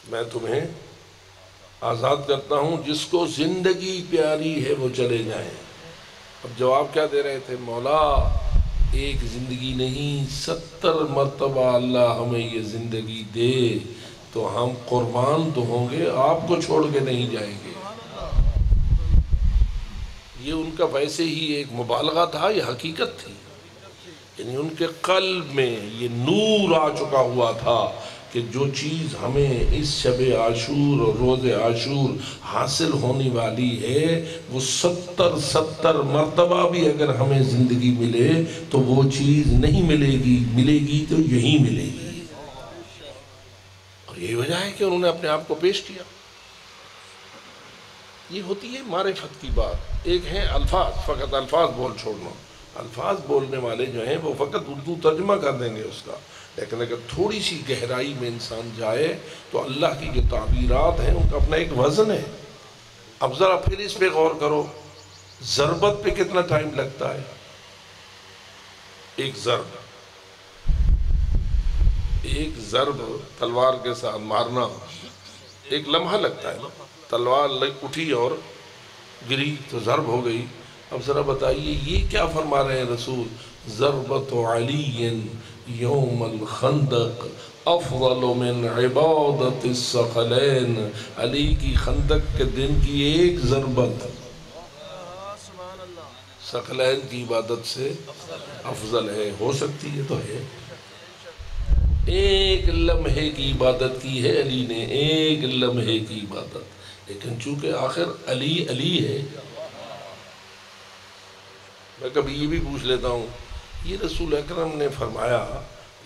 میں تمہیں آزاد کرتا ہوں، جس کو زندگی پیاری ہے وہ چلے جائیں۔ اب جواب کیا دے رہے تھے؟ مولا ایک زندگی نہیں 70 مرتبہ اللہ ہمیں یہ زندگی دے تو ہم قربان تو ہوں گے، آپ کو چھوڑ کے نہیں جائیں گے۔ یہ ان کا ویسے ہی ایک مبالغہ تھا، یہ حقیقت تھی، یعنی ان کے قلب میں یہ نور آ چکا ہوا تھا کہ جو چیز ہمیں اس شب عاشور اور روز عاشور حاصل ہونے والی ہے وہ 70 مرتبہ بھی اگر ہمیں زندگی ملے تو وہ چیز نہیں ملے گی تو یہی ملے گی۔ اور یہی وجہ ہے کہ انہوں نے اپنے آپ کو پیش کیا۔ یہ ہوتی ہے معرفت کی بات۔ ایک ہے الفاظ، فقط الفاظ بول چھوڑنا۔ الفاظ بولنے والے جو ہیں وہ فقط اردو ترجمہ کر دیں گے اس کا، لیکن اگر تھوڑی سی گہرائی میں انسان جائے تو اللہ کی جو تعبیرات ہیں ان کا اپنا ایک وزن ہے۔ اب ذرا پھر اس پہ غور کرو، ضربت پہ کتنا ٹائم لگتا ہے؟ ایک ضرب تلوار کے ساتھ مارنا ایک لمحہ لگتا ہے نا، تلوار اٹھی اور گری تو ضرب ہو گئی۔ اب ذرا بتائیے یہ کیا فرما رہے ہیں رسول؟ ضربت علی یوم الخندق افضل من عبادت الثقلین، علی کی خندق کے دن کی ایک ضربت ثقلین کی عبادت سے افضل ہے۔ ہو سکتی ہے تو ہے، ایک لمحے کی عبادت کی ہے علی نے، ایک لمحے کی عبادت، لیکن چونکہ آخر علی ہے۔ میں کبھی یہ بھی پوچھ لیتا ہوں، یہ رسول اکرم نے فرمایا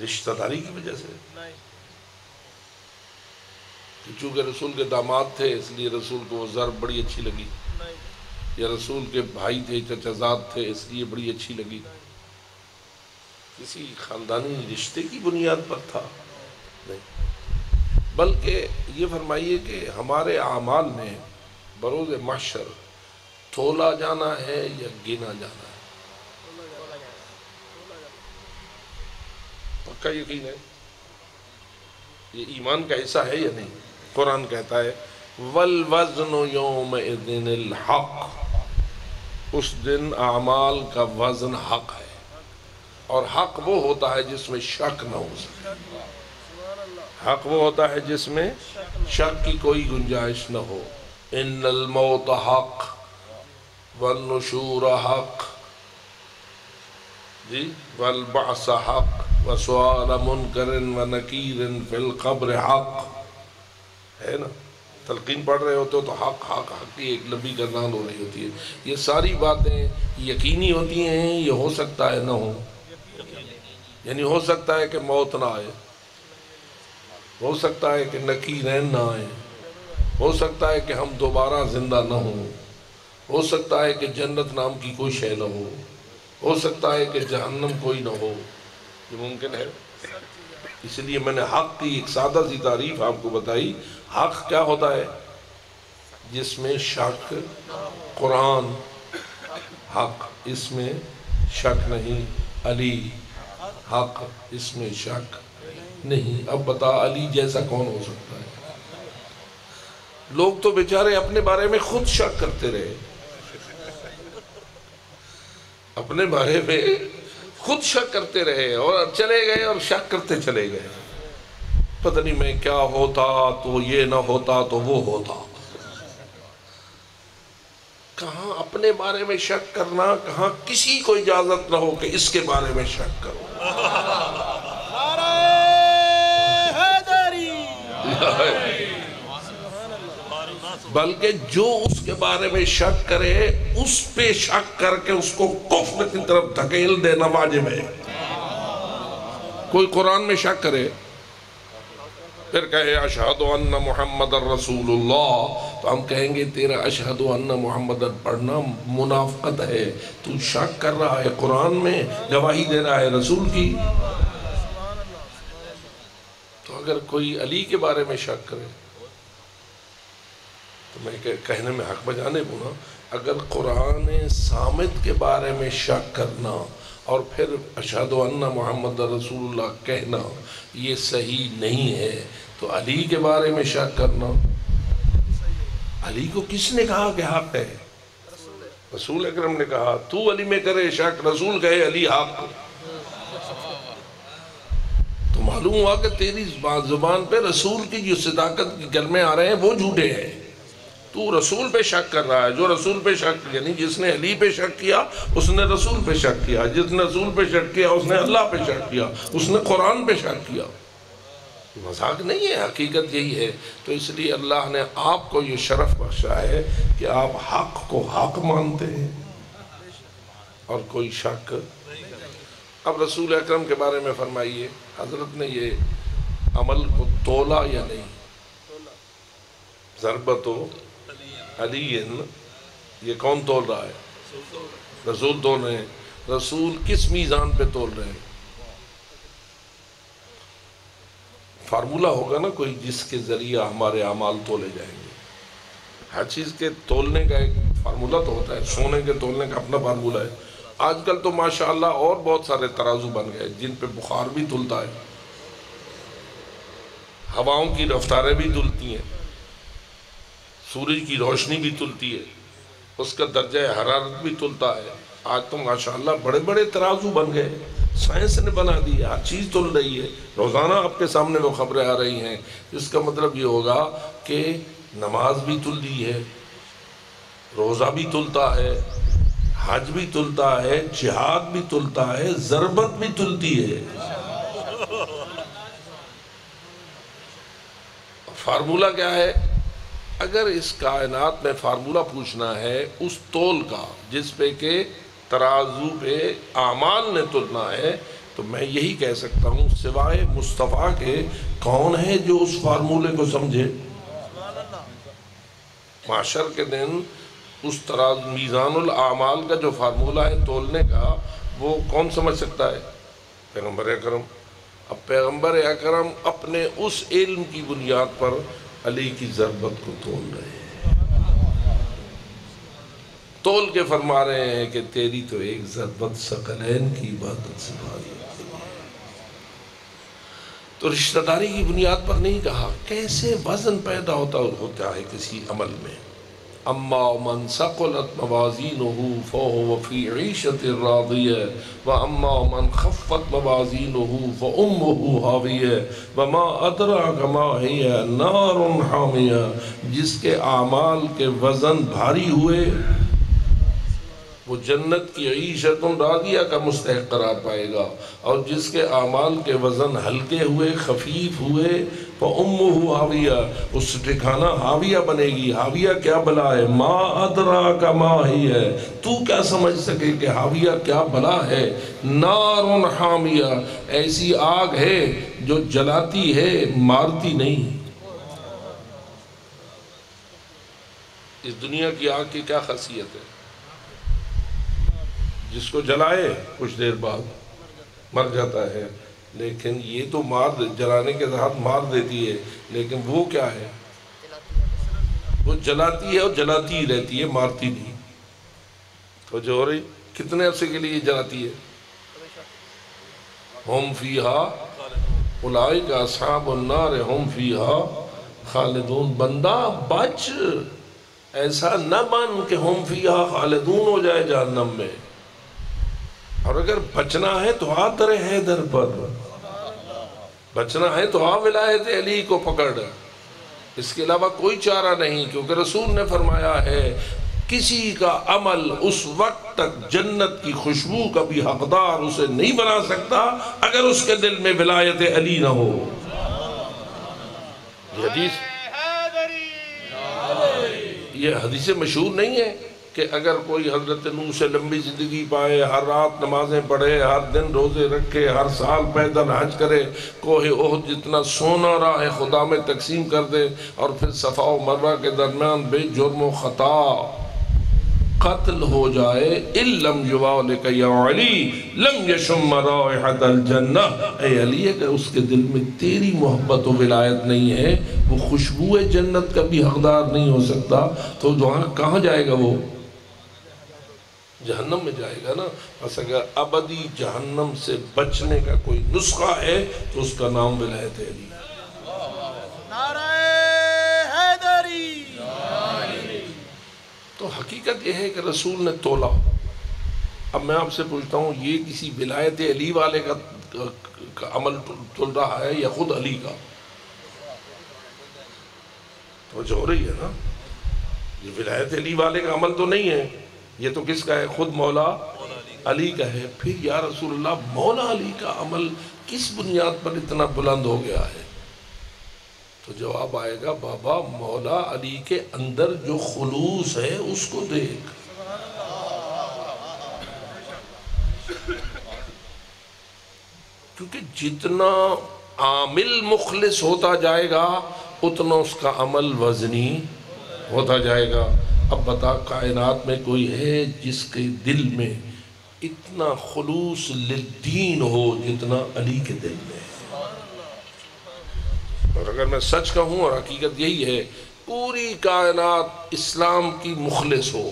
رشتہ داری کی وجہ سے؟ کہ چونکہ رسول کے داماد تھے اس لیے رسول کو وہ ضرب بڑی اچھی لگی، یا رسول کے بھائی تھے، چچا زاد تھے اس لیے بڑی اچھی لگی؟ کسی خاندانی رشتے کی بنیاد پر تھا؟ نہیں، بلکہ یہ فرمائیے کہ ہمارے اعمال میں بروز محشر تولا جانا ہے یا گنا جانا ہے؟ پکا یقین ہے؟ یہ ایمان کا حصہ ہے یا نہیں؟ قرآن کہتا ہے وَالْوَزْنُ يَوْمَئِذٍ الْحَقِّ، اس دن اعمال کا وزن حق ہے، اور حق وہ ہوتا ہے جس میں شک نہ ہو سکے، حق وہ ہوتا ہے جس میں شک کی کوئی گنجائش نہ ہو۔ ان الموت حق والنشور حق، جی، والبعث حق وسؤال منکر ونکیر فی القبر حق، ہے نا؟ تلقین پڑھ رہے ہوتے ہو تو حق حق حق کی ایک لمبی گردان ہو رہی ہوتی ہے۔ یہ ساری باتیں یقینی ہوتی ہیں، یہ ہو سکتا ہے نہ ہو، یعنی ہو سکتا ہے کہ موت نہ آئے، ہو سکتا ہے کہ نکیرین نہ آئے، ہو سکتا ہے کہ ہم دوبارہ زندہ نہ ہوں، ہو سکتا ہے کہ جنت نام کی کوئی شے نہ ہو سکتا ہے کہ جہنم کوئی نہ ہو، یہ ممکن ہے۔ اس لیے میں نے حق کی ایک سادہ سی تعریف آپ کو بتائی۔ حق کیا ہوتا ہے؟ جس میں شک، قرآن حق، اس میں شک نہیں، علی حق، اس میں شک نہیں۔ اب بتا علی جیسا کون ہو سکتا ہے؟ لوگ تو بیچارے اپنے بارے میں خود شک کرتے رہے، اپنے بارے میں خود شک کرتے رہے اور چلے گئے اور شک کرتے چلے گئے، پتہ نہیں میں کیا ہوتا تو یہ نہ ہوتا تو وہ ہوتا۔ کہاں اپنے بارے میں شک کرنا، کہاں کسی کو اجازت نہ ہو کہ اس کے بارے میں شک کرو۔ بلکہ جو اس کے بارے میں شک کرے اس پہ شک کر کے اس کو کفر کی طرف دھکیل دینا واجب ہے۔ کوئی قرآن میں شک کرے پھر کہے اشہد ان محمد الرسول اللہ، تو ہم کہیں گے تیرا اشہد ان محمد پڑھنا منافقت ہے، تو شک کر رہا ہے قرآن میں، گواہی دے رہا ہے رسول کی۔ تو اگر کوئی علی کے بارے میں شک کرے تو میں کہنے میں حق بجانے بولا، اگر قرآن صامت کے بارے میں شک کرنا اور پھر اشہد ان محمد رسول اللہ کہنا یہ صحیح نہیں ہے، تو علی کے بارے میں شک کرنا، علی کو کس نے کہا کہ حق ہے؟ رسول اکرم نے کہا، تو علی میں کرے شک، رسول کہے علی حق، تو معلوم ہوا کہ تیری زبان پہ رسول کی جو صداقت کے کلمے آ رہے ہیں وہ جھوٹے ہیں، تو رسول پہ شک کر رہا ہے۔ جو رسول پہ شک، یعنی جس نے علی پہ شک کیا اس نے رسول پہ شک کیا، جس نے رسول پہ شک کیا اس نے اللہ پہ شک کیا، اس نے قرآن پہ شک کیا۔ مذاق نہیں ہے، حقیقت یہی ہے۔ تو اس لیے اللہ نے آپ کو یہ شرف بخشا ہے کہ آپ حق کو حق مانتے ہیں اور کوئی شک۔ اب رسول اکرم کے بارے میں فرمائیے، حضرت نے یہ عمل کو تولا یا نہیں؟ ضربتو علی، یہ کون تول رہا ہے؟ رسول تول رہے ہیں۔ رسول کس میزان پہ تول رہے ہیں؟ فارمولہ ہوگا نا کوئی جس کے ذریعہ ہمارے اعمال تولے جائیں گے۔ ہر چیز کے تولنے کا ایک فارمولہ تو ہوتا ہے، سونے کے تولنے کا اپنا فارمولہ ہے۔ آج کل تو ماشاءاللہ اور بہت سارے ترازو بن گئے جن پہ بخار بھی تلتا ہے، ہواؤں کی رفتاریں بھی تلتی ہیں، سورج کی روشنی بھی تلتی ہے، اس کا درجہ حرارت بھی تلتا ہے۔ آج تو ماشاءاللہ بڑے بڑے ترازو بن گئے، سائنس نے بنا دی، ہر چیز تل رہی ہے، روزانہ آپ کے سامنے وہ خبریں آ رہی ہیں۔ اس کا مطلب یہ ہوگا کہ نماز بھی تل دی ہے، روزہ بھی تلتا ہے، حج بھی تلتا ہے، جہاد بھی تلتا ہے، ضربت بھی تلتی ہے۔ فارمولہ کیا ہے؟ اگر اس کائنات میں فارمولہ پوچھنا ہے اس تول کا جس پہ کہ ترازو پہ اعمال نے تلنا ہے، تو میں یہی کہہ سکتا ہوں سوائے مصطفیٰ کے کون ہے جو اس فارمولے کو سمجھے؟ معاشر کے دن اس ترازو میزان الاعمال کا جو فارمولہ ہے تولنے کا، وہ کون سمجھ سکتا ہے؟ پیغمبر اکرم۔ اب پیغمبر اکرم اپنے اس علم کی بنیاد پر علی کی ضربت کو تول رہے ہیں، تول کے فرما رہے ہیں کہ تیری تو ایک ضربت ثقلین کی عبادت سے بھاری ہوتی ہے۔ تو رشتہ داری کی بنیاد پر نہیں کہا، کیسے وزن پیدا ہوتا ہے کسی عمل میں۔ اما من ثقلت موازینہ فہو فی عیشۃ راضیہ واما من خفت موازینہ فامہ ہاویہ وما ادراک ما ہی نار حامیہ۔ جس کے اعمال کے وزن بھاری ہوئے وہ جنت کی عیشت راضیہ کا مستحق قرار پائے گا، اور جس کے اعمال کے وزن ہلکے ہوئے، خفیف ہوئے، فَأُمُّهُ حَاوِيَةٌ، اس ٹھکانہ حاویہ بنے گی۔ حاویہ کیا بلا ہے؟ مَا أَدْرَاكَ مَا هِيَ، تو کیا سمجھ سکے کہ حاویہ کیا بلا ہے؟ نَارٌ حَامِيَةٌ، ایسی آگ ہے جو جلاتی ہے مارتی نہیں۔ اس دنیا کی آگ کی کیا خاصیت ہے؟ جس کو جلائے کچھ دیر بعد مر جاتا ہے، لیکن یہ تو جلانے کے ساتھ مار دیتی ہے، لیکن وہ کیا ہے؟ وہ جلاتی ہے اور جلاتی ہی رہتی ہے، مارتی نہیں۔ تو جو ہو رہی کتنے عرصے کے لیے جلاتی ہے؟ ہم فیہا اولئک اصحاب النار ہم فیہا خالدون۔ بندہ بچ، ایسا نہ بن کہ ہم فیہا خالدون ہو جائے جہنم میں۔ اور اگر بچنا ہے تو آ در حیدر پر، بچنا ہے تو آ ولایت علی کو پکڑ، اس کے علاوہ کوئی چارہ نہیں، کیونکہ رسول نے فرمایا ہے کسی کا عمل اس وقت تک جنت کی خوشبو کا بھی حقدار اسے نہیں بنا سکتا اگر اس کے دل میں ولایت علی نہ ہو۔ یہ حدیث مشہور نہیں ہے، کہ اگر کوئی حضرت نوح سے لمبی زندگی پائے، ہر رات نمازیں پڑھے، ہر دن روزے رکھے، ہر سال پیدل حج کرے، کوہ احد جتنا سونا راہ خدا میں تقسیم کر دے، اور پھر صفا و مروہ کے درمیان بے جرم و خطا قتل ہو جائے، ان لم یوالک یا علی لم یشم رائحۃ الجنہ، اے علی اگر اس کے دل میں تیری محبت و ولایت نہیں ہے، وہ خوشبو جنت کا بھی حقدار نہیں ہو سکتا، تو کہاں جائے گا؟ وہ جہنم میں جائے گا نا۔ بس اگر ابدی جہنم سے بچنے کا کوئی نسخہ ہے تو اس کا نام ولایت علی۔ نعرہ حیدری۔ تو حقیقت یہ ہے کہ رسول نے تولا۔ اب میں آپ سے پوچھتا ہوں، یہ کسی ولایت علی والے کا عمل تول رہا ہے یا خود علی کا؟ توجہ ہو رہی ہے نا؟ یہ ولایت علی والے کا عمل تو نہیں ہے، یہ تو کس کا ہے؟ خود مولا علی کا ہے۔ پھر یا رسول اللہ مولا علی کا عمل کس بنیاد پر اتنا بلند ہو گیا ہے؟ تو جواب آئے گا، بابا مولا علی کے اندر جو خلوص ہے اس کو دیکھ۔ کیونکہ جتنا عامل مخلص ہوتا جائے گا اتنا اس کا عمل وزنی ہوتا جائے گا۔ اب بتا، کائنات میں کوئی ہے جس کے دل میں اتنا خلوص للدین ہو جتنا علی کے دل میں ہے؟ اور اگر میں سچ کہوں، اور حقیقت یہی ہے، پوری کائنات اسلام کی مخلص ہو،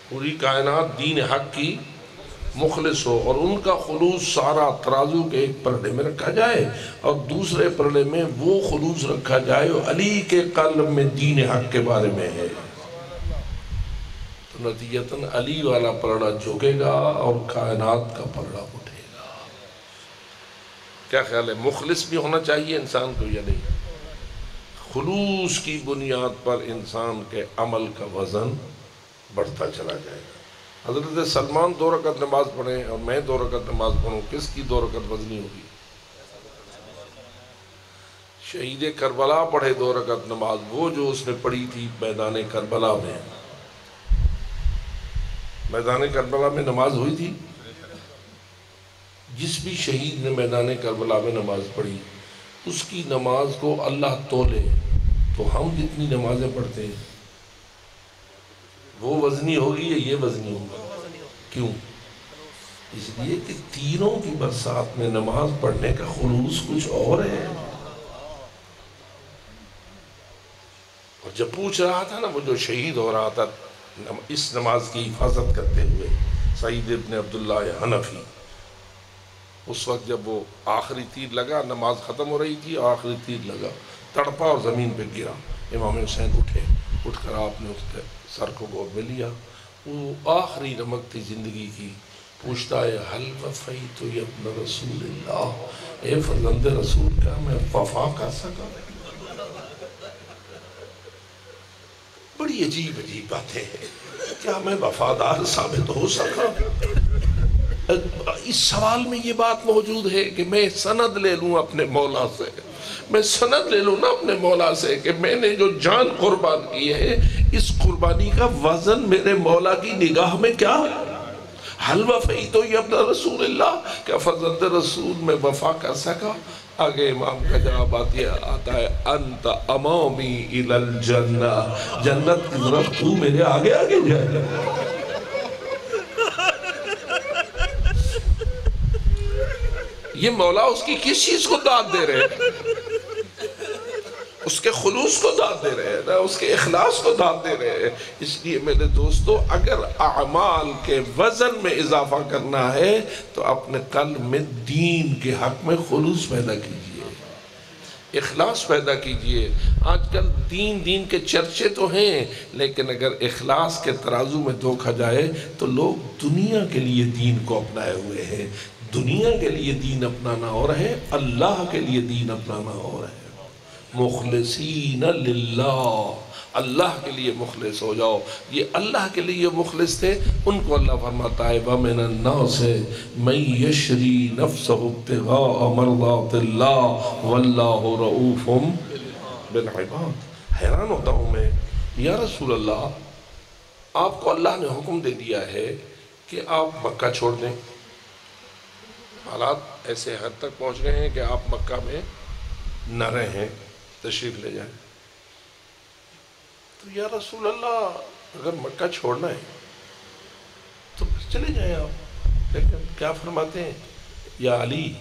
پوری کائنات دین حق کی مخلص ہو، اور ان کا خلوص سارا ترازو کے ایک پرڑے میں رکھا جائے اور دوسرے پرڑے میں وہ خلوص رکھا جائے اور علی کے قلب میں دین حق کے بارے میں ہے، تو نتیجتاً علی والا پرڑا جھکے گا اور کائنات کا پرڑا اٹھے گا۔ کیا خیال ہے، مخلص بھی ہونا چاہیے انسان کو یا نہیں؟ خلوص کی بنیاد پر انسان کے عمل کا وزن بڑھتا چلا جائے گا۔ حضرت سلمان 2 رکعت نماز پڑھیں اور میں 2 رکعت نماز پڑھوں، کس کی 2 رکعت وزنی ہوگی؟ شہید کربلا پڑھے 2 رکعت نماز، وہ جو اس نے پڑھی تھی میدان کربلا میں۔ میدان کربلا میں نماز ہوئی تھی، جس بھی شہید نے میدان کربلا میں نماز پڑھی اس کی نماز کو اللہ تولے تو ہم جتنی نمازیں پڑھتے ہیں وہ وزنی ہوگی یا یہ وزنی ہوگا؟ کیوں؟ اس لیے کہ تیروں کی برسات میں نماز پڑھنے کا خلوص کچھ اور ہے۔ اور جب پوچھ رہا تھا نا وہ جو شہید ہو رہا تھا اس نماز کی حفاظت کرتے ہوئے، سعید ابن عبداللہ حنفی، اس وقت جب وہ آخری تیر لگا، نماز ختم ہو رہی تھی، آخری تیر لگا، تڑپا اور زمین پہ گرا، امام حسین اٹھے، اٹھ کر آپ نے اس کے سر کو گود میں لیا، وہ آخری رمق تھی زندگی کی، پوچھتا ہے حل وفیت یا ابن رسول اللہ، اے فرزند رسول کا میں وفا کر سکا؟ بڑی عجیب عجیب باتیں ہیں، کیا میں وفادار ثابت ہو سکا؟ اس سوال میں یہ بات موجود ہے کہ میں سند لے لوں اپنے مولا سے، میں سند لے لوں نا اپنے مولا سے کہ میں نے جو جان قربان کی ہے اس قربانی کا وزن میرے مولا کی نگاہ میں کیا ہے؟ حل وفیت یا ابن رسول اللہ، کیا فرزند رسول میں وفا کر سکا؟ آگے امام کا جواب آتا ہے انت امامی الی الجنہ، جنت کی طرف تو میرے آگے آگے جائے۔ یہ مولا اس کی کس چیز کو داد دے رہے ہیں؟ اس کے خلوص کو داد دے رہے ہیں، اس کے اخلاص کو داد دے رہے ہیں۔ اس لیے میرے دوستو، اگر اعمال کے وزن میں اضافہ کرنا ہے تو اپنے قلب میں دین کے حق میں خلوص پیدا کیجئے، اخلاص پیدا کیجئے۔ آج کل دین کے چرچے تو ہیں، لیکن اگر اخلاص کے ترازو میں دھوکا جائے تو لوگ دنیا کے لیے دین کو اپنائے ہوئے ہیں۔ دنیا کے لیے دین اپنانا اور ہے، اللہ کے لیے دین اپنانا اور ہے۔ مخلصین للہ، اللہ کے لیے مخلص ہو جاؤ۔ یہ اللہ کے لیے مخلص تھے، ان کو اللہ فرماتا ہے وَمِنَ النَّاسِ مَن يَشْرِي نَفْسَهُ ابْتِغَاءَ مَرْضَاتِ اللَّهِ وَاللَّهُ رَؤُوفٌ بِالْعِبَادِ۔ حیران ہوتا ہوں میں، یا رسول اللہ آپ کو اللہ نے حکم دے دیا ہے کہ آپ مکہ چھوڑ دیں، حالات ایسے حد تک پہنچ گئے ہیں کہ آپ مکہ میں نہ رہیں، تشریف لے جائیں۔ تو یا رسول اللہ اگر مکہ چھوڑنا ہے تو پھر چلے جائیں آپ، لیکن کیا فرماتے ہیں؟ یا علی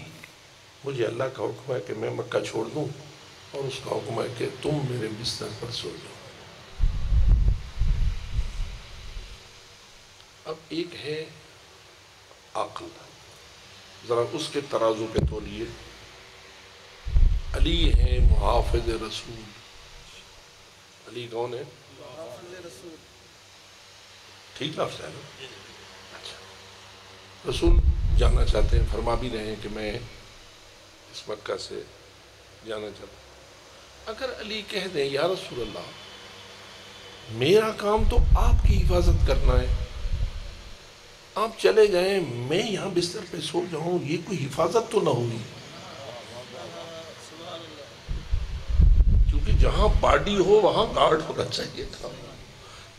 مجھے اللہ کا حکم ہے کہ میں مکہ چھوڑ دوں، اور اس کا حکم ہے کہ تم میرے بستر پر سو جاؤ۔ اب ایک ہے عقل، ذرا اس کے ترازو پہ تولیے۔ علی ہیں محافظ رسول۔ علی کون ہے؟ ٹھیک لفظ ہے نا؟ اچھا، رسول جانا چاہتے ہیں، فرما بھی رہے ہیں کہ میں اس مکہ سے جانا چاہتا ہوں۔ اگر علی کہہ دیں یا رسول اللہ میرا کام تو آپ کی حفاظت کرنا ہے، آپ چلے جائیں، میں یہاں بستر پہ سو جاؤں، یہ کوئی حفاظت تو نہ ہوگی؟ کیونکہ جہاں باڈی ہو وہاں گارڈ ہونا چاہیے تھا،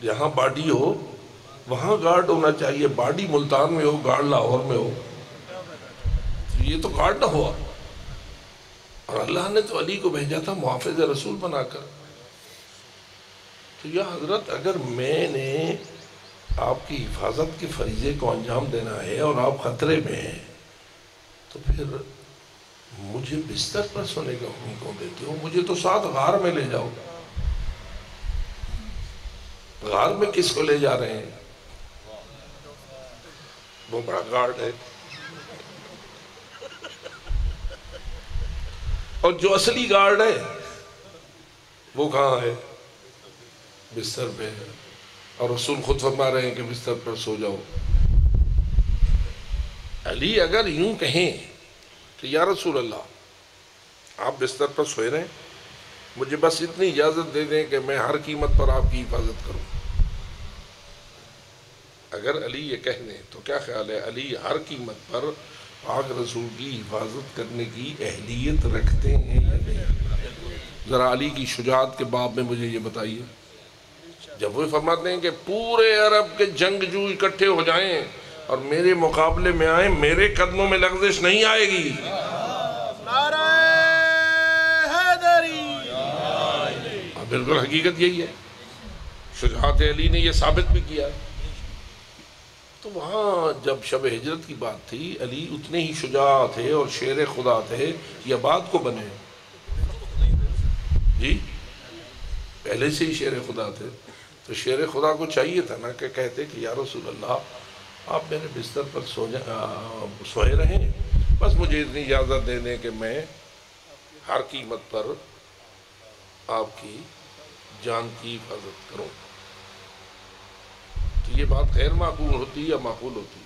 جہاں باڈی ہو وہاں گارڈ ہونا چاہیے۔ باڈی ملتان میں ہو، گارڈ لاہور میں ہو، تو یہ تو گارڈ نہ ہوا۔ اور اللہ نے تو علی کو بھیجا تھا محافظ رسول بنا کر۔ تو یا حضرت اگر میں نے آپ کی حفاظت کے فریضے کو انجام دینا ہے اور آپ خطرے میں ہیں، تو پھر مجھے بستر پر سونے کا حکم کیوں دیتے ہو؟ مجھے تو ساتھ غار میں لے جاؤ۔ غار میں کس کو لے جا رہے ہیں؟ وہ بڑا گارڈ ہے، اور جو اصلی گارڈ ہے وہ کہاں ہے؟ بستر پہ ہے، اور رسول خود فرما رہے ہیں کہ بستر پر سو جاؤ۔ علی اگر یوں کہیں کہ یا رسول اللہ آپ بستر پر سوئے رہیں، مجھے بس اتنی اجازت دے دیں کہ میں ہر قیمت پر آپ کی حفاظت کروں، اگر علی یہ کہہ دیں تو کیا خیال ہے علی ہر قیمت پر پاک رسول کی حفاظت کرنے کی اہلیت رکھتے ہیں یا نہیں؟ ذرا علی کی شجاعت کے باب میں مجھے یہ بتائیے۔ جب وہ فرماتے ہیں کہ پورے عرب کے جنگجو اکٹھے ہو جائیں اور میرے مقابلے میں آئیں، میرے قدموں میں لغزش نہیں آئے گی۔ نعرہ حیدری۔ بالکل حقیقت یہی ہے، شجاعت علی نے یہ ثابت بھی کیا۔ تو وہاں جب شب ہجرت کی بات تھی، علی اتنے ہی شجاع تھے اور شیر خدا تھے یا بعد کو بنے؟ جی پہلے سے ہی شیر خدا تھے۔ تو شیر خدا کو چاہیے تھا نا کہ کہتے کہ یا رسول اللہ آپ میرے بستر پر سوئے رہیں، بس مجھے اتنی اجازت دے دیں کہ میں ہر قیمت پر آپ کی جان کی حفاظت کروں۔ تو یہ بات غیر معقول ہوتی یا معقول ہوتی؟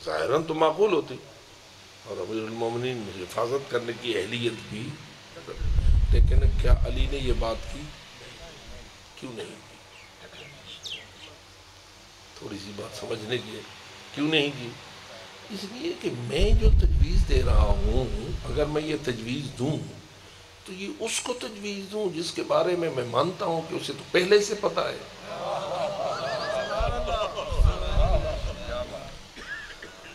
ظاہراً تو معقول ہوتی، اور امیر المومنین حفاظت کرنے کی اہلیت بھی، لیکن کیا علی نے یہ بات کی؟ کیوں نہیں کی؟ تھوڑی سی بات سمجھنے کی ہے، کیوں نہیں کی؟ اس لیے کہ میں جو تجویز دے رہا ہوں، اگر میں یہ تجویز دوں تو یہ اس کو تجویز دوں جس کے بارے میں میں مانتا ہوں کہ اسے تو پہلے سے پتہ ہے۔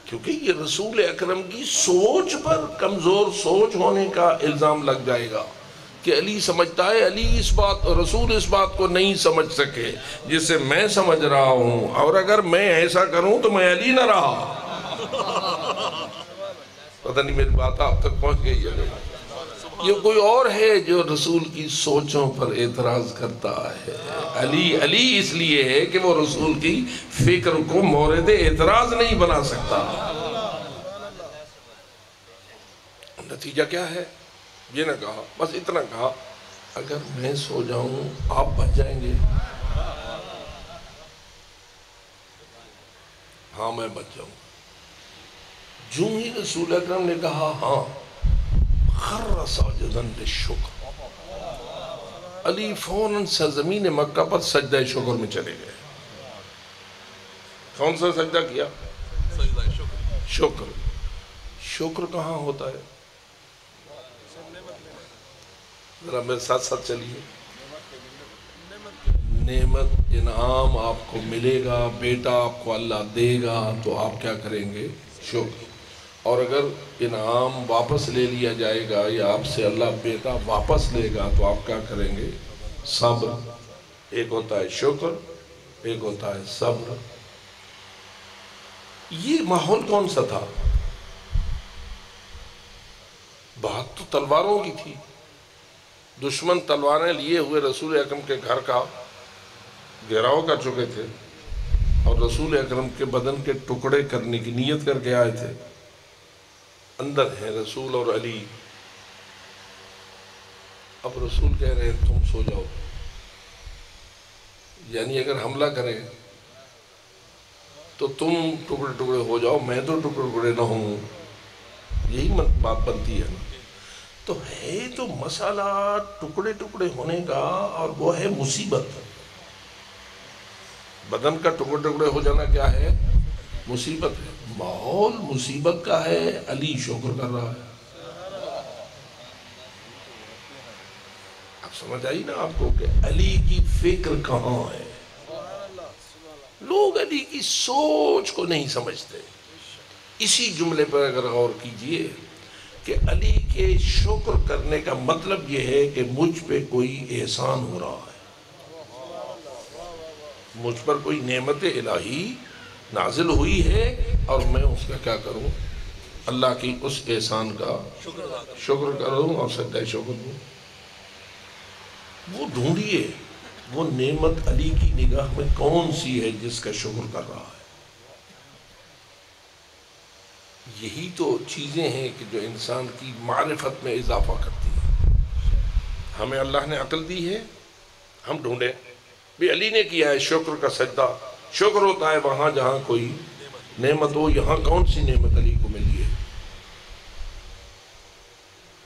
کیونکہ یہ رسول اکرم کی سوچ پر کمزور سوچ ہونے کا الزام لگ جائے گا کہ علی سمجھتا ہے، علی اس بات، رسول اس بات کو نہیں سمجھ سکے جسے میں سمجھ رہا ہوں، اور اگر میں ایسا کروں تو میں علی نہ رہا۔ پتہ نہیں میری بات آپ تک پہنچ گئی ہے؟ یہ کوئی اور ہے جو رسول کی سوچوں پر اعتراض کرتا ہے۔ علی اس لیے ہے کہ وہ رسول کی فکر کو مورد اعتراض نہیں بنا سکتا۔ نتیجہ کیا ہے؟ یہ نہ کہا، بس اتنا کہا اگر میں سو جاؤں آپ بچ جائیں گے؟ ہاں میں بچ جاؤں۔ جو ہی رسول اکرم نے کہا ہاں، خر ساجدا للشکر، علی فوراً سرزمین مکہ پر سجدہ شکر میں چلے گئے۔ کون سا سجدہ کیا؟ سجدہ شکر۔ شکر۔ شکر کہاں ہوتا ہے؟ ذرا میرے ساتھ ساتھ چلیے۔ نعمت انعام آپ کو ملے گا، بیٹا آپ کو اللہ دے گا تو آپ کیا کریں گے؟ شکر۔ اور اگر انعام واپس لے لیا جائے گا یا آپ سے اللہ بیٹا واپس لے گا تو آپ کیا کریں گے؟ صبر۔ ایک ہوتا ہے شکر، ایک ہوتا ہے صبر۔ یہ ماحول کون سا تھا؟ بات تو تلواروں کی تھی، دشمن تلواریں لیے ہوئے رسول اکرم کے گھر کا گھیراؤ کر چکے تھے اور رسول اکرم کے بدن کے ٹکڑے کرنے کی نیت کر کے آئے تھے۔ اندر ہیں رسول اور علی۔ اب رسول کہہ رہے ہیں تم سو جاؤ، یعنی اگر حملہ کریں تو تم ٹکڑے ٹکڑے ہو جاؤ، میں تو ٹکڑے ٹکڑے نہ ہوں۔ یہی بات بنتی ہے نا۔ تو ہے تو مسئلہ ٹکڑے ٹکڑے ہونے کا، اور وہ ہے مصیبت۔ بدن کا ٹکڑے ٹکڑے ہو جانا کیا ہے؟ مصیبت ہے۔ ماحول مصیبت کا ہے، علی شکر کر رہا ہے۔ اب سمجھ آئی نا آپ کو کہ علی کی فکر کہاں ہے؟ لوگ علی کی سوچ کو نہیں سمجھتے۔ اسی جملے پر اگر غور کیجئے کہ علی کے شکر کرنے کا مطلب یہ ہے کہ مجھ پہ کوئی احسان ہو رہا ہے، مجھ پر کوئی نعمت الہی نازل ہوئی ہے اور میں اس کا کیا کروں؟ اللہ کی اس احسان کا شکر کروں اور سجدہ شکر دوں۔ وہ ڈھونڈیے وہ نعمت علی کی نگاہ میں کون سی ہے جس کا شکر کر رہا ہے۔ یہی تو چیزیں ہیں کہ جو انسان کی معرفت میں اضافہ کرتی ہیں۔ ہمیں اللہ نے عقل دی ہے، ہم ڈھونڈیں بھی علی نے کیا ہے شکر کا سجدہ۔ شکر ہوتا ہے وہاں جہاں کوئی نعمت ہو۔ یہاں کون سی نعمت علی کو ملی ہے؟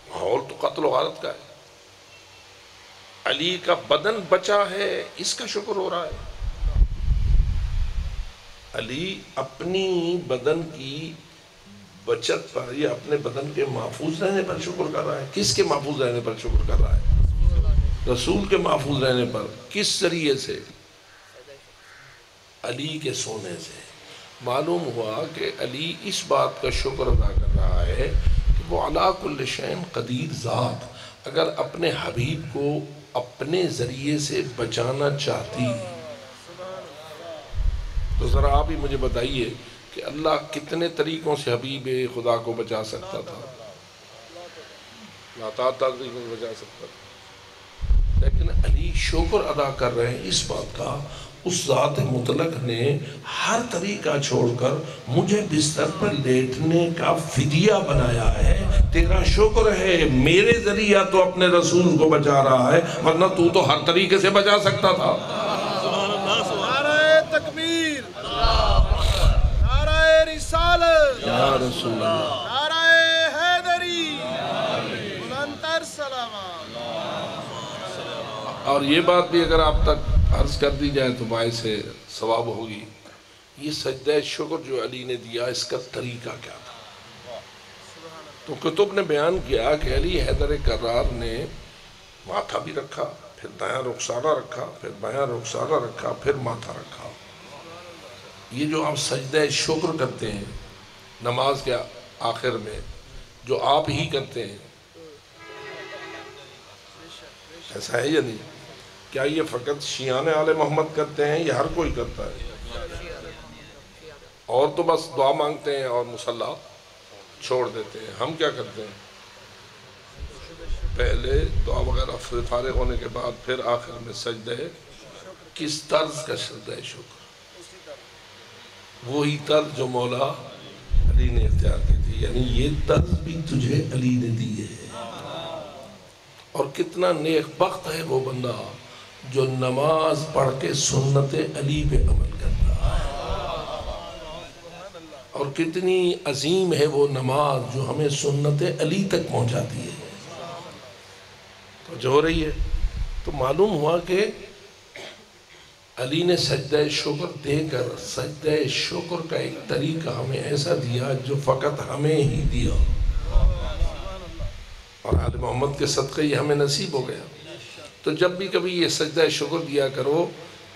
ماحول تو قتل و غارت کا ہے، علی کا بدن بچا ہے، اس کا شکر ہو رہا ہے۔ علی اپنی بدن کی بچت پر یا اپنے بدن کے محفوظ رہنے پر شکر کر رہا ہے۔ کس کے محفوظ رہنے پر شکر کر رہا ہے؟ رسول کے محفوظ رہنے پر۔ کس ذریعے سے؟ علی کے سونے سے۔ معلوم ہوا کہ علی اس بات کا شکر ادا کر رہا ہے کہ وہ علی کل شیء قدیر ذات اگر اپنے حبیب کو اپنے ذریعے سے بچانا چاہتی تو ذرا آپ ہی مجھے بتائیے کہ اللہ کتنے طریقوں سے حبیب خدا کو بچا سکتا تھا؟ لاتعداد طریقوں سے بچا سکتا تھا، لیکن علی شکر ادا کر رہے ہیں اس بات کا اس ذات مطلق نے ہر طریقہ چھوڑ کر مجھے بستر پر لیٹنے کا فدیہ بنایا ہے۔ تیرا شکر ہے میرے ذریعہ تو اپنے رسول کو بچا رہا ہے، ورنہ تو ہر طریقے سے بچا سکتا تھا۔ نعرہ تکبیر، نعرہ رسالت، یا رسول اللہ، نعرہ حیدری، بلندتر سلامات۔ اور یہ بات بھی اگر آپ تک عرض کر دی جائے تو باعث ثواب ہوگی۔ یہ سجدہ شکر جو علی نے دیا اس کا طریقہ کیا تھا؟ تو کتب نے بیان کیا کہ علی حیدر کرار نے ماتھا بھی رکھا، پھر دایاں رخسارہ رکھا، پھر بایاں رخسارہ رکھا، پھر ماتھا رکھا۔ یہ جو آپ سجدہ شکر کرتے ہیں نماز کے آخر میں، جو آپ ہی کرتے ہیں، ایسا ہے یا نہیں؟ کیا یہ فقط شیعان آل محمد کرتے ہیں یا ہر کوئی کرتا ہے؟ اور تو بس دعا مانگتے ہیں اور مصلی چھوڑ دیتے ہیں۔ ہم کیا کرتے ہیں؟ پہلے دعا وغیرہ فارغ ہونے کے بعد پھر آخر میں سجدہ۔ کس طرز کا سجدہ شکر؟ وہی طرز جو مولا علی نے اختیار کی تھی، یعنی یہ طرز بھی تجھے علی نے دی ہے۔ اور کتنا نیک بخت ہے وہ بندہ جو نماز پڑھ کے سنت علی پہ عمل کرتا ہے، اور کتنی عظیم ہے وہ نماز جو ہمیں سنت علی تک پہنچاتی ہے۔ تو جو ہو رہی ہے تو معلوم ہوا کہ علی نے سجدہ شکر دے کر سجدہ شکر کا ایک طریقہ ہمیں ایسا دیا جو فقط ہمیں ہی دیا، اور آل محمد کے صدقے یہ ہمیں نصیب ہو گیا۔ تو جب بھی کبھی یہ سجدہ شکر دیا کرو